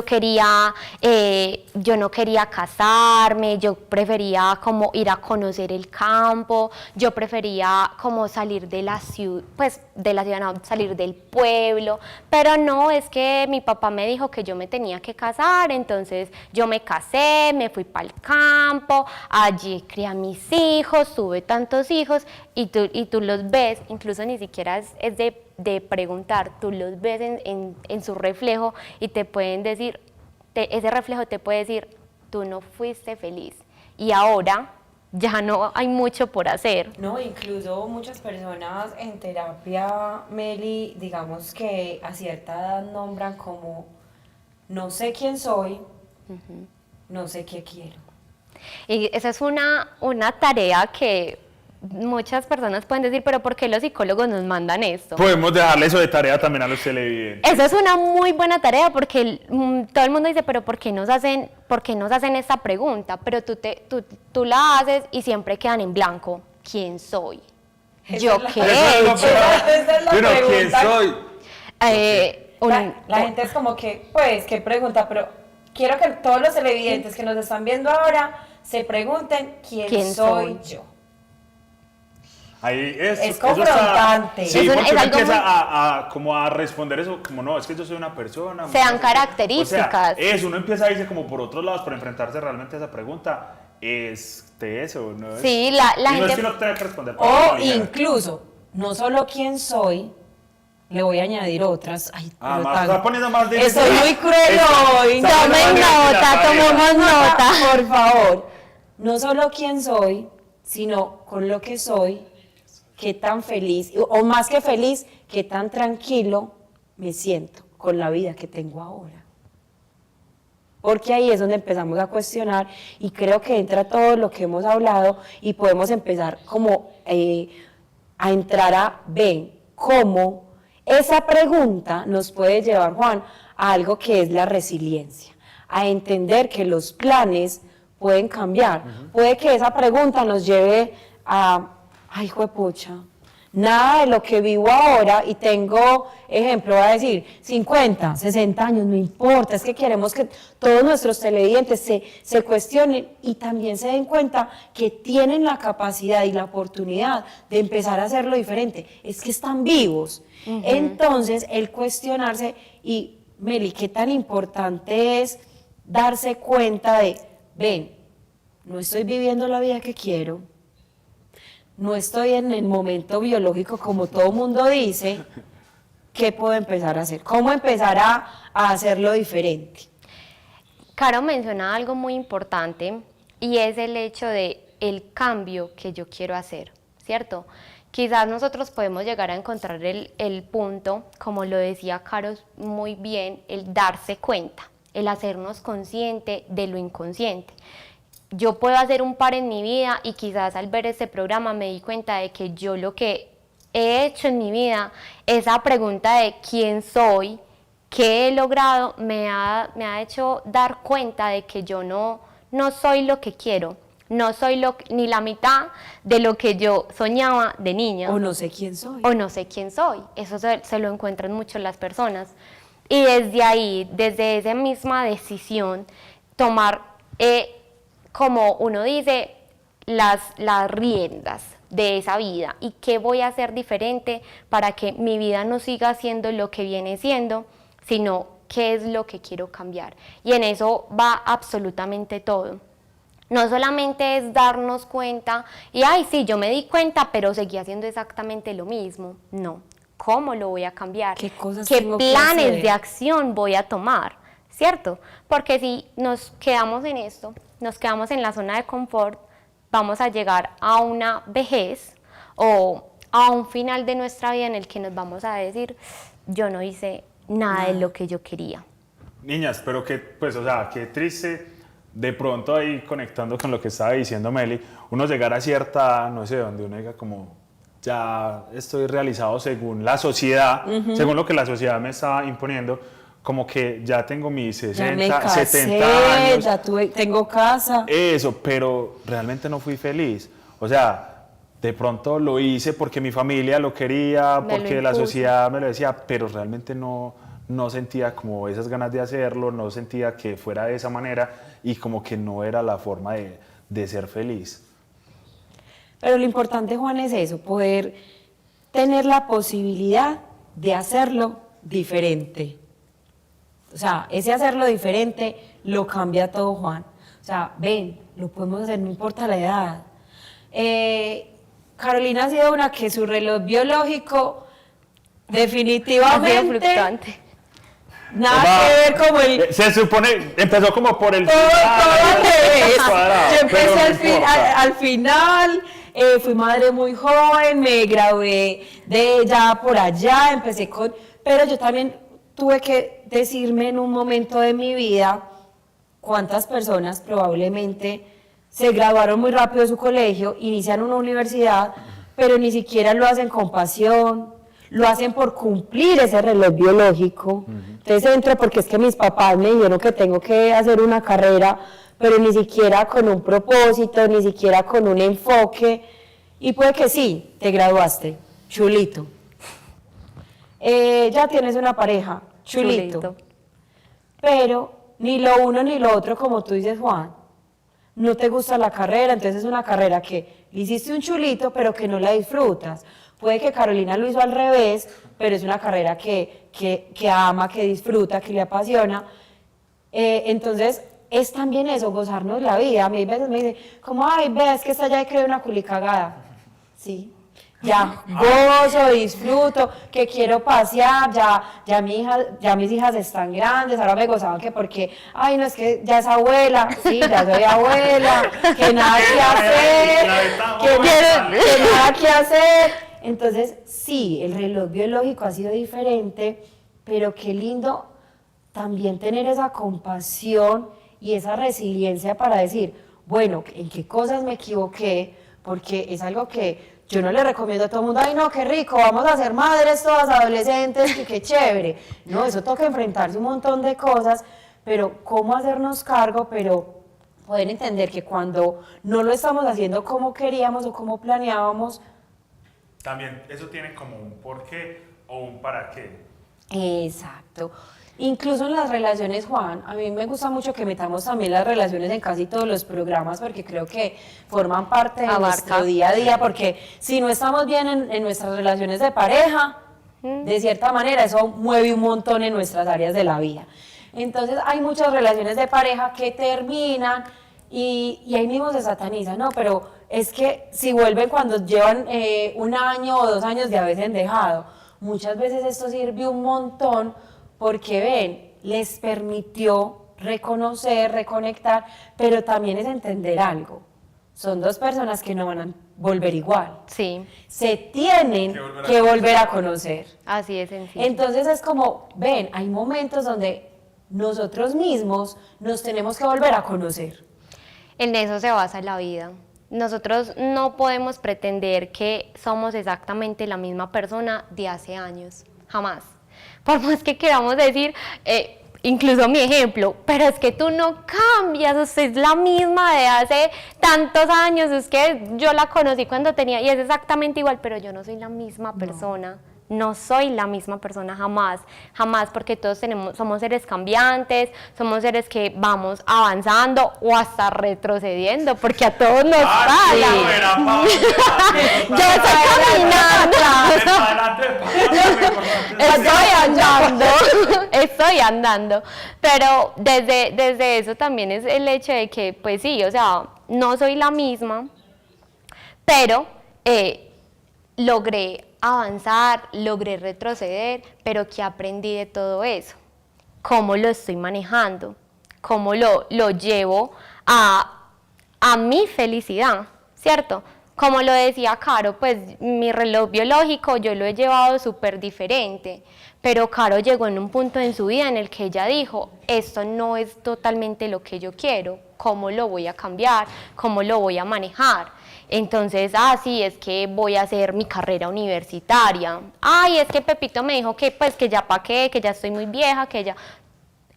no quería casarme, yo prefería como ir a conocer el campo, yo prefería como salir de la ciudad, no, salir del pueblo, pero no, es que mi papá me dijo que yo me tenía que casar, entonces yo me casé, me fui para el campo, allí crié a mis hijos, tuve tantos hijos, y tú los ves, incluso ni siquiera es de preguntar, tú los ves en su reflejo y te pueden decir, ese reflejo te puede decir, tú no fuiste feliz y ahora ya no hay mucho por hacer. No, incluso muchas personas en terapia, Meli, digamos que a cierta edad nombran como, no sé quién soy, no sé qué quiero. Y esa es una tarea que muchas personas pueden decir, pero ¿por qué los psicólogos nos mandan esto? Podemos dejarle eso de tarea también a los televidentes. Esa es una muy buena tarea porque todo el mundo dice, pero ¿por qué nos hacen esta pregunta? Pero tú la haces y siempre quedan en blanco. ¿Quién soy? ¿Yo qué he hecho? Esa es la pregunta. ¿Quién soy? La gente es como que, pues, ¿qué pregunta? Pero quiero que todos los televidentes que nos están viendo ahora se pregunten, ¿quién soy yo? Ahí es confrontante. Sí, porque uno algo empieza como a responder eso, como no, es que yo soy una persona. Se dan características. O sea, uno empieza a irse como por otros lados, por enfrentarse realmente a esa pregunta, ¿es de eso? ¿No es? Sí, la gente... No es que uno tenga que responder. O incluso, no solo quién soy, le voy a añadir otras. Ay, está poniendo más de... Estoy muy cruel hoy. Tomemos nota. Por favor. No solo quién soy, sino con lo que soy, qué tan feliz, o más que feliz, qué tan tranquilo me siento con la vida que tengo ahora. Porque ahí es donde empezamos a cuestionar y creo que entra todo lo que hemos hablado y podemos empezar como a entrar a ver cómo esa pregunta nos puede llevar, Juan, a algo que es la resiliencia, a entender que los planes pueden cambiar. Puede que esa pregunta nos lleve a, ay, juepucha, nada de lo que vivo ahora y tengo, ejemplo, voy a decir, 50, 60 años, no importa, es que queremos que todos nuestros televidentes se cuestionen y también se den cuenta que tienen la capacidad y la oportunidad de empezar a hacerlo diferente, es que están vivos. Entonces, el cuestionarse y, Meli, qué tan importante es darse cuenta de, ven, no estoy viviendo la vida que quiero, no estoy en el momento biológico como todo el mundo dice, ¿qué puedo empezar a hacer? ¿Cómo empezar a hacerlo diferente? Caro menciona algo muy importante y es el hecho de el cambio que yo quiero hacer, ¿cierto? Quizás nosotros podemos llegar a encontrar el punto, como lo decía Caro muy bien, el darse cuenta, el hacernos consciente de lo inconsciente. Yo puedo hacer un par en mi vida y quizás al ver este programa me di cuenta de que yo lo que he hecho en mi vida, esa pregunta de quién soy, qué he logrado, me ha hecho dar cuenta de que yo no soy lo que quiero, no soy ni la mitad de lo que yo soñaba de niña. O no sé quién soy. O no sé quién soy. Eso se lo encuentran mucho las personas. Y desde ahí, desde esa misma decisión, tomar, como uno dice, las riendas de esa vida y qué voy a hacer diferente para que mi vida no siga siendo lo que viene siendo, sino qué es lo que quiero cambiar. Y en eso va absolutamente todo. No solamente es darnos cuenta y, ay, sí, yo me di cuenta, pero seguí haciendo exactamente lo mismo. No. ¿Cómo lo voy a cambiar? ¿Qué cosas ¿Qué tengo que planes hacer? de acción voy a tomar? ¿Cierto? Porque si nos quedamos en esto, nos quedamos en la zona de confort, vamos a llegar a una vejez o a un final de nuestra vida en el que nos vamos a decir, yo no hice nada de lo que yo quería. Niñas, pero que, pues, o sea, qué triste, de pronto ahí conectando con lo que estaba diciendo Meli, uno llegar a cierta, no sé, donde uno diga como, ya estoy realizado según la sociedad, según lo que la sociedad me está imponiendo, como que ya tengo mis 60, Ya me casé, 70 años. ya tengo casa. Eso, pero realmente no fui feliz. O sea, de pronto lo hice porque mi familia lo quería, Me lo porque la impuso. sociedad me lo decía, pero realmente no sentía como esas ganas de hacerlo, no sentía que fuera de esa manera y como que no era la forma de ser feliz. Pero lo importante, Juan, es eso, poder tener la posibilidad de hacerlo diferente. O sea, ese hacerlo diferente lo cambia todo, Juan. O sea, ven, lo podemos hacer, no importa la edad. Carolina ha sido una que su reloj biológico Ha sido definitivamente fluctuante. nada Va, que ver como el... Se supone, empezó como por el Todo al revés. cuadrado, Yo pero empecé no importa. al final, fui madre muy joven, me gradué de ella por allá, empecé con... Pero yo también tuve que decirme en un momento de mi vida cuántas personas probablemente se graduaron muy rápido de su colegio, inician una universidad, pero ni siquiera lo hacen con pasión, lo hacen por cumplir ese reloj biológico. Entonces entro porque es que mis papás me dijeron que tengo que hacer una carrera, pero ni siquiera con un propósito, ni siquiera con un enfoque. Y puede que sí, te graduaste, chulito. Ya tienes una pareja, chulito. Pero ni lo uno ni lo otro, como tú dices, Juan. No te gusta la carrera, entonces es una carrera que le hiciste un chulito, pero que no la disfrutas. Puede que Carolina lo hizo al revés, pero es una carrera que ama, que disfruta, que le apasiona. Entonces, es también eso, gozarnos la vida. A mí a veces me dicen, como, ay, ves que esta ya cree una culicagada. Sí, ya gozo, disfruto, que quiero pasear, ya mis hijas están grandes, ahora me gozaban que porque, ay, no, es que ya es abuela, sí, ya soy abuela, que nada que hacer, que nada que hacer. Entonces, sí, el reloj biológico ha sido diferente, pero qué lindo también tener esa compasión y esa resiliencia para decir, bueno, en qué cosas me equivoqué, porque es algo que yo no le recomiendo a todo el mundo, ay no, qué rico, vamos a ser madres todas adolescentes, que qué chévere. No, eso toca enfrentarse un montón de cosas, pero cómo hacernos cargo, pero poder entender que cuando no lo estamos haciendo como queríamos o como planeábamos, También eso tiene como un por qué o un para qué. Exacto. Incluso en las relaciones, Juan, a mí me gusta mucho que metamos también las relaciones en casi todos los programas porque creo que forman parte de nuestro día a día, porque si no estamos bien en nuestras relaciones de pareja, de cierta manera eso mueve un montón en nuestras áreas de la vida. Entonces hay muchas relaciones de pareja que terminan y ahí mismo se satanizan, ¿no? Pero es que si vuelven cuando llevan 1 año o 2 años de haberse dejado, muchas veces esto sirve un montón porque ven, les permitió reconocer, reconectar, pero también es entender algo. Son 2 personas que no van a volver igual. Sí. Se tienen que volver a conocer. Así es sencillo. Entonces es como, ven, hay momentos donde nosotros mismos nos tenemos que volver a conocer. En eso se basa la vida. Nosotros no podemos pretender que somos exactamente la misma persona de hace años, jamás. Por más que queramos decir, incluso mi ejemplo, pero es que tú no cambias, usted es la misma de hace tantos años, es que yo la conocí cuando tenía, y es exactamente igual, pero yo no soy la misma persona. No soy la misma persona jamás, jamás, porque todos somos seres cambiantes, somos seres que vamos avanzando o hasta retrocediendo, porque a todos nos pasa. Yo estoy caminando, estoy andando, pero desde eso también es el hecho de que, pues sí, o sea, no soy la misma, pero logré avanzar, logré retroceder, pero ¿qué aprendí de todo eso? ¿Cómo lo estoy manejando? ¿Cómo lo llevo a mi felicidad? ¿Cierto? Como lo decía Caro, pues mi reloj biológico yo lo he llevado súper diferente, pero Caro llegó en un punto en su vida en el que ella dijo, esto no es totalmente lo que yo quiero, ¿cómo lo voy a cambiar? ¿Cómo lo voy a manejar? Entonces, sí, es que voy a hacer mi carrera universitaria. Ay, es que Pepito me dijo que pues que ya pa' qué, que ya estoy muy vieja, que ya...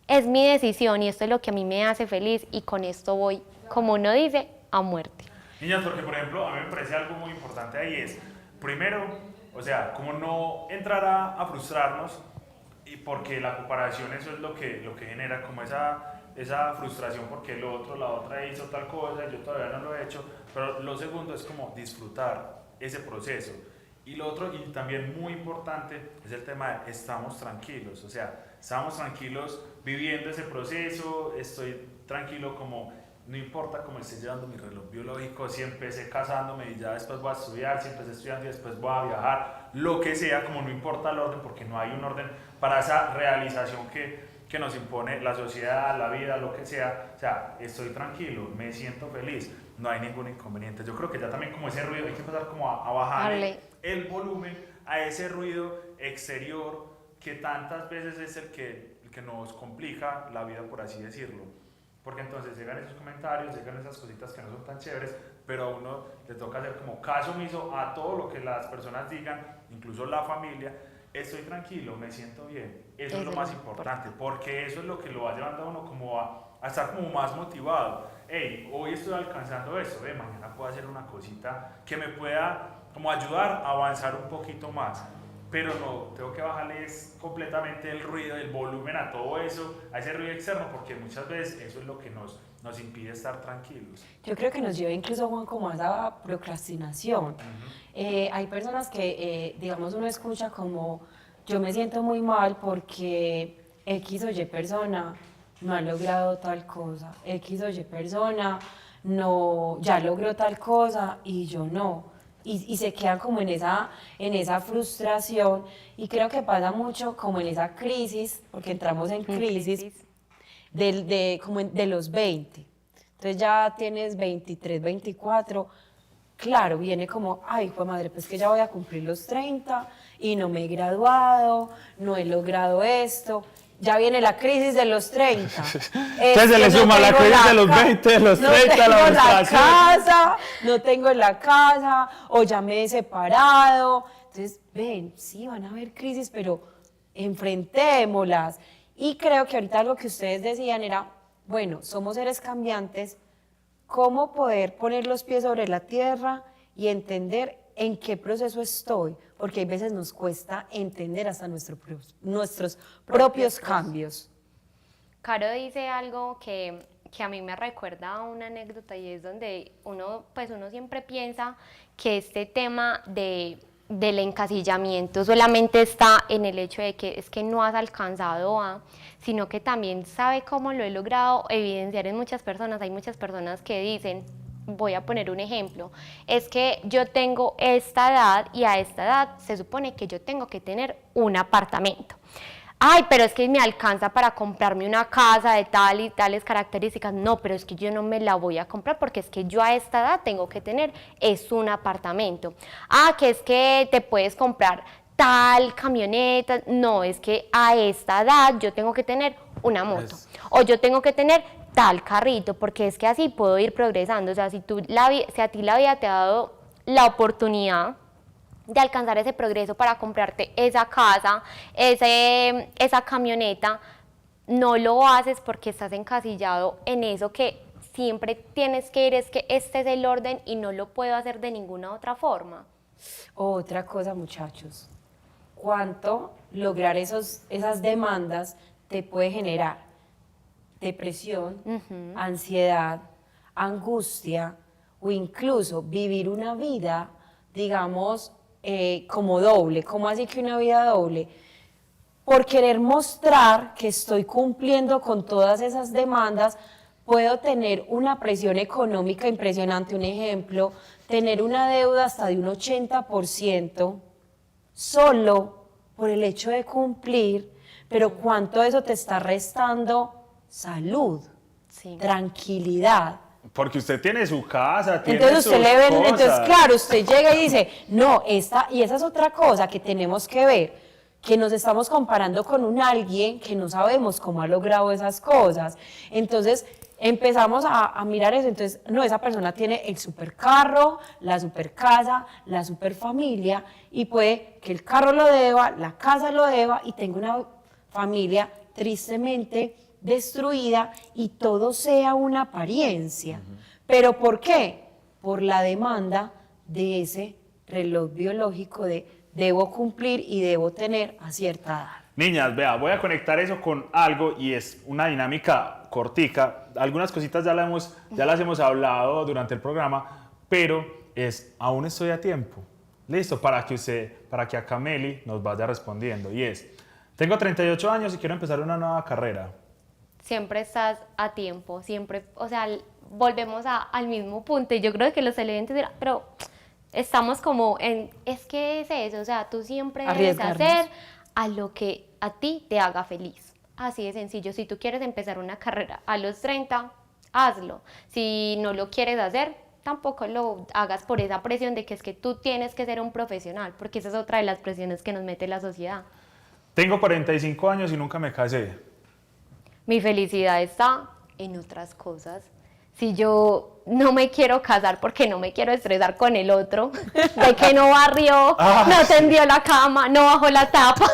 Es mi decisión y esto es lo que a mí me hace feliz y con esto voy, como uno dice, a muerte. Niñas, porque por ejemplo, a mí me parece algo muy importante ahí es, primero, o sea, como no entrar a frustrarnos, y porque la comparación eso es lo que genera como esa frustración porque el otro, la otra hizo tal cosa y yo todavía no lo he hecho, pero lo segundo es como disfrutar ese proceso. Y lo otro, y también muy importante, es el tema de estamos tranquilos, o sea, estamos tranquilos viviendo ese proceso, estoy tranquilo como, no importa cómo esté llevando mi reloj biológico, si empecé casándome y ya después voy a estudiar, si empecé estudiando y después voy a viajar, lo que sea, como no importa el orden, porque no hay un orden para esa realización que nos impone la sociedad, la vida, lo que sea, o sea, estoy tranquilo, me siento feliz, no hay ningún inconveniente. Yo creo que ya también como ese ruido, hay que empezar como a bajar el volumen a ese ruido exterior que tantas veces es el que nos complica la vida, por así decirlo. Porque entonces llegan esos comentarios, llegan esas cositas que no son tan chéveres, pero a uno le toca hacer como caso omiso a todo lo que las personas digan, incluso la familia. Estoy tranquilo, me siento bien, eso es lo más importante, porque eso es lo que lo va llevando a uno como a estar como más motivado. Hey, hoy estoy alcanzando esto, mañana puedo hacer una cosita que me pueda como ayudar a avanzar un poquito más, pero no, tengo que bajarles completamente el ruido, el volumen a todo eso, a ese ruido externo, porque muchas veces eso es lo que nos impide estar tranquilos. Yo creo que nos lleva incluso, Juan, como a esa procrastinación. Hay personas que, digamos, uno escucha como, yo me siento muy mal porque X o Y persona no ha logrado tal cosa, X o Y persona no, ya logró tal cosa y yo no. Y se quedan como en esa frustración y creo que pasa mucho como en esa crisis, porque entramos en crisis como de los 20. Entonces ya tienes 23, 24, claro, viene como, ay, pues madre, pues que ya voy a cumplir los 30 y no me he graduado, no he logrado esto. Ya viene la crisis de los 30. Entonces se le suma la crisis de los 20, de los 30, la frustración. No tengo la casa, o ya me he separado. Entonces, ven, sí, van a haber crisis, pero enfrentémoslas. Y creo que ahorita algo que ustedes decían era, bueno, somos seres cambiantes, ¿cómo poder poner los pies sobre la tierra y entender en qué proceso estoy, porque hay veces nos cuesta entender hasta nuestros propios cambios. Caro dice algo que a mí me recuerda a una anécdota y es donde uno siempre piensa que este tema del encasillamiento solamente está en el hecho de que es que no has alcanzado a, sino que también sabe cómo lo he logrado evidenciar en muchas personas. Hay muchas personas que dicen, voy a poner un ejemplo, es que yo tengo esta edad y a esta edad se supone que yo tengo que tener un apartamento. Ay, pero es que me alcanza para comprarme una casa de tal y tales características. No, pero es que yo no me la voy a comprar porque es que yo a esta edad tengo que tener es un apartamento. Ah, que es que te puedes comprar tal camioneta. No, es que a esta edad yo tengo que tener una moto o yo tengo que tener tal carrito, porque es que así puedo ir progresando. O sea, si a ti la vida te ha dado la oportunidad de alcanzar ese progreso para comprarte esa casa, esa camioneta, no lo haces porque estás encasillado en eso que siempre tienes que ir, es que este es el orden y no lo puedo hacer de ninguna otra forma. Otra cosa, muchachos, ¿cuánto lograr esas demandas te puede generar? Depresión, ansiedad, angustia o incluso vivir una vida, digamos, como doble. ¿Cómo así que una vida doble? Por querer mostrar que estoy cumpliendo con todas esas demandas, puedo tener una presión económica impresionante. Un ejemplo, tener una deuda hasta de un 80% solo por el hecho de cumplir, pero ¿cuánto eso te está restando? Salud, Sí. tranquilidad. Porque usted tiene su casa, tiene Entonces sus usted le ven, cosas. entonces claro, usted llega y dice, no, y esa es otra cosa que tenemos que ver, que nos estamos comparando con un alguien que no sabemos cómo ha logrado esas cosas. Entonces empezamos a mirar eso, entonces, no, esa persona tiene el supercarro, la supercasa, la superfamilia, y puede que el carro lo deba, la casa lo deba, y tenga una familia tristemente destruida y todo sea una apariencia. ¿Pero por qué? Por la demanda de ese reloj biológico de debo cumplir y debo tener a cierta edad. Niñas, vea, voy a conectar eso con algo y es una dinámica cortica. Algunas cositas ya las hemos hablado durante el programa, pero aún estoy a tiempo. Listo, para que a Cameli nos vaya respondiendo. Y tengo 38 años y quiero empezar una nueva carrera. Siempre estás a tiempo, siempre, o sea, volvemos al mismo punto y yo creo que los televidentes dirán, pero estamos como es que es eso, o sea, tú siempre debes hacer a lo que a ti te haga feliz, así de sencillo. Si tú quieres empezar una carrera a los 30, hazlo. Si no lo quieres hacer, tampoco lo hagas por esa presión de que es que tú tienes que ser un profesional, porque esa es otra de las presiones que nos mete la sociedad. Tengo 45 años y nunca me casé. Mi felicidad está en otras cosas. Si yo no me quiero casar porque no me quiero estresar con el otro, de que no barrió, no tendió la cama, no bajó la tapa,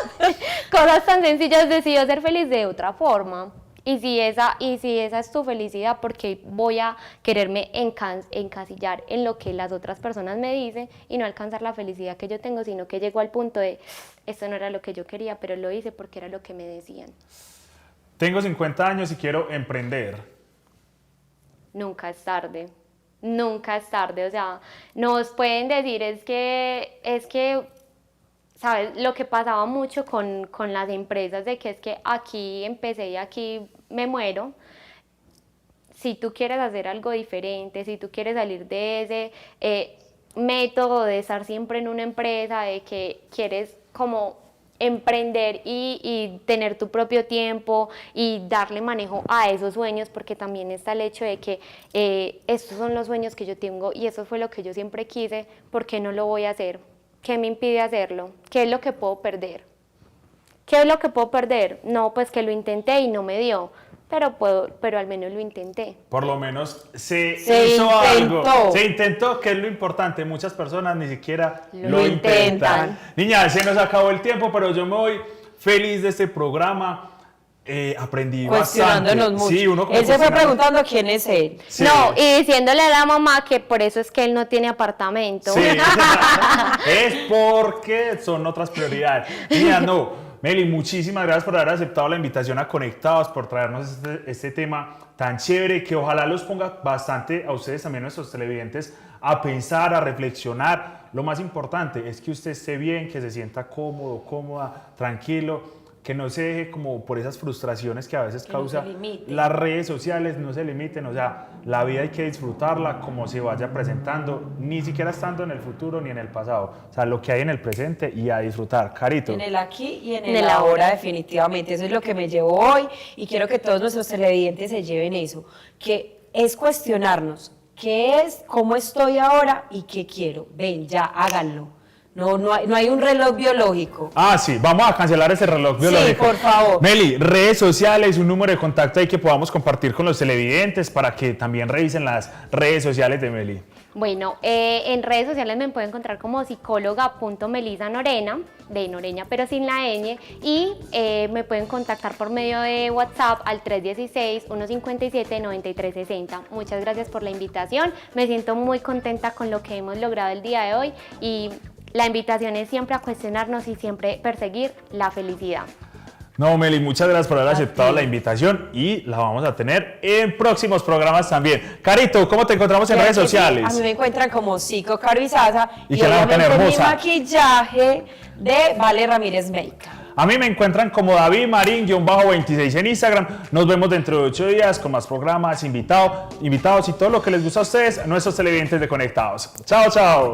cosas tan sencillas, decido ser feliz de otra forma. Y si esa es tu felicidad, porque voy a quererme encasillar en lo que las otras personas me dicen y no alcanzar la felicidad que yo tengo, sino que llego al punto de, esto no era lo que yo quería, pero lo hice porque era lo que me decían. Tengo 50 años y quiero emprender. Nunca es tarde, nunca es tarde. O sea, nos pueden decir es que, ¿sabes? Lo que pasaba mucho con las empresas de que es que aquí empecé y aquí me muero. Si tú quieres hacer algo diferente, si tú quieres salir de ese método de estar siempre en una empresa, de que quieres como emprender y tener tu propio tiempo y darle manejo a esos sueños, porque también está el hecho de que estos son los sueños que yo tengo y eso fue lo que yo siempre quise, ¿por qué no lo voy a hacer? ¿Qué me impide hacerlo? ¿Qué es lo que puedo perder? ¿Qué es lo que puedo perder? No, pues que lo intenté y no me dio, pero al menos lo intenté. Por lo menos se hizo algo. Se intentó, que es lo importante. Muchas personas ni siquiera lo intentan. Niña, se nos acabó el tiempo, pero yo me voy feliz de este programa. Aprendí bastante. Cuestionándonos mucho. Sí, uno como Él se fue cuestionando. preguntando quién es él. Sí. No, y diciéndole a la mamá que por eso es que él no tiene apartamento. Sí, es porque son otras prioridades. Mira, no, Meli, muchísimas gracias por haber aceptado la invitación a Conectados, por traernos este tema tan chévere que ojalá los ponga bastante a ustedes también, nuestros televidentes, a pensar, a reflexionar. Lo más importante es que usted esté bien, que se sienta cómodo, cómoda, tranquilo, que no se deje como por esas frustraciones que a veces no causa se limite. las redes sociales, no se limiten, o sea, la vida hay que disfrutarla como se vaya presentando, ni siquiera estando en el futuro ni en el pasado, o sea, lo que hay en el presente y a disfrutar. Carito. En el aquí y en En el el ahora, ahora. definitivamente. Eso es lo que me llevo hoy y quiero que todos nuestros televidentes se lleven eso, que es cuestionarnos qué es, cómo estoy ahora y qué quiero. Ven, ya, háganlo. No hay un reloj biológico. Ah, sí, vamos a cancelar ese reloj biológico. por favor. Meli, redes sociales, un número de contacto ahí que podamos compartir con los televidentes para que también revisen las redes sociales de Meli. Bueno, en redes sociales me pueden encontrar como psicóloga.melisanorena, de Noreña pero sin la ñ, y me pueden contactar por medio de WhatsApp al 316-157-9360. Muchas gracias por la invitación, me siento muy contenta con lo que hemos logrado el día de hoy y la invitación es siempre a cuestionarnos y siempre perseguir la felicidad. No, Meli, muchas gracias por haber A aceptado ti. la invitación y la vamos a tener en próximos programas también. Carito, ¿cómo te encontramos en Claro redes que sí, sociales? a mí me encuentran como Psico Caro y Sasa Y que la ven tan obviamente mi hermosa. maquillaje de Vale Ramírez Makeup. A mí me encuentran como David Marín-26 en Instagram. Nos vemos dentro de 8 días con más programas, invitados y todo lo que les gusta a ustedes, nuestros televidentes de Conectados. Chao, chao.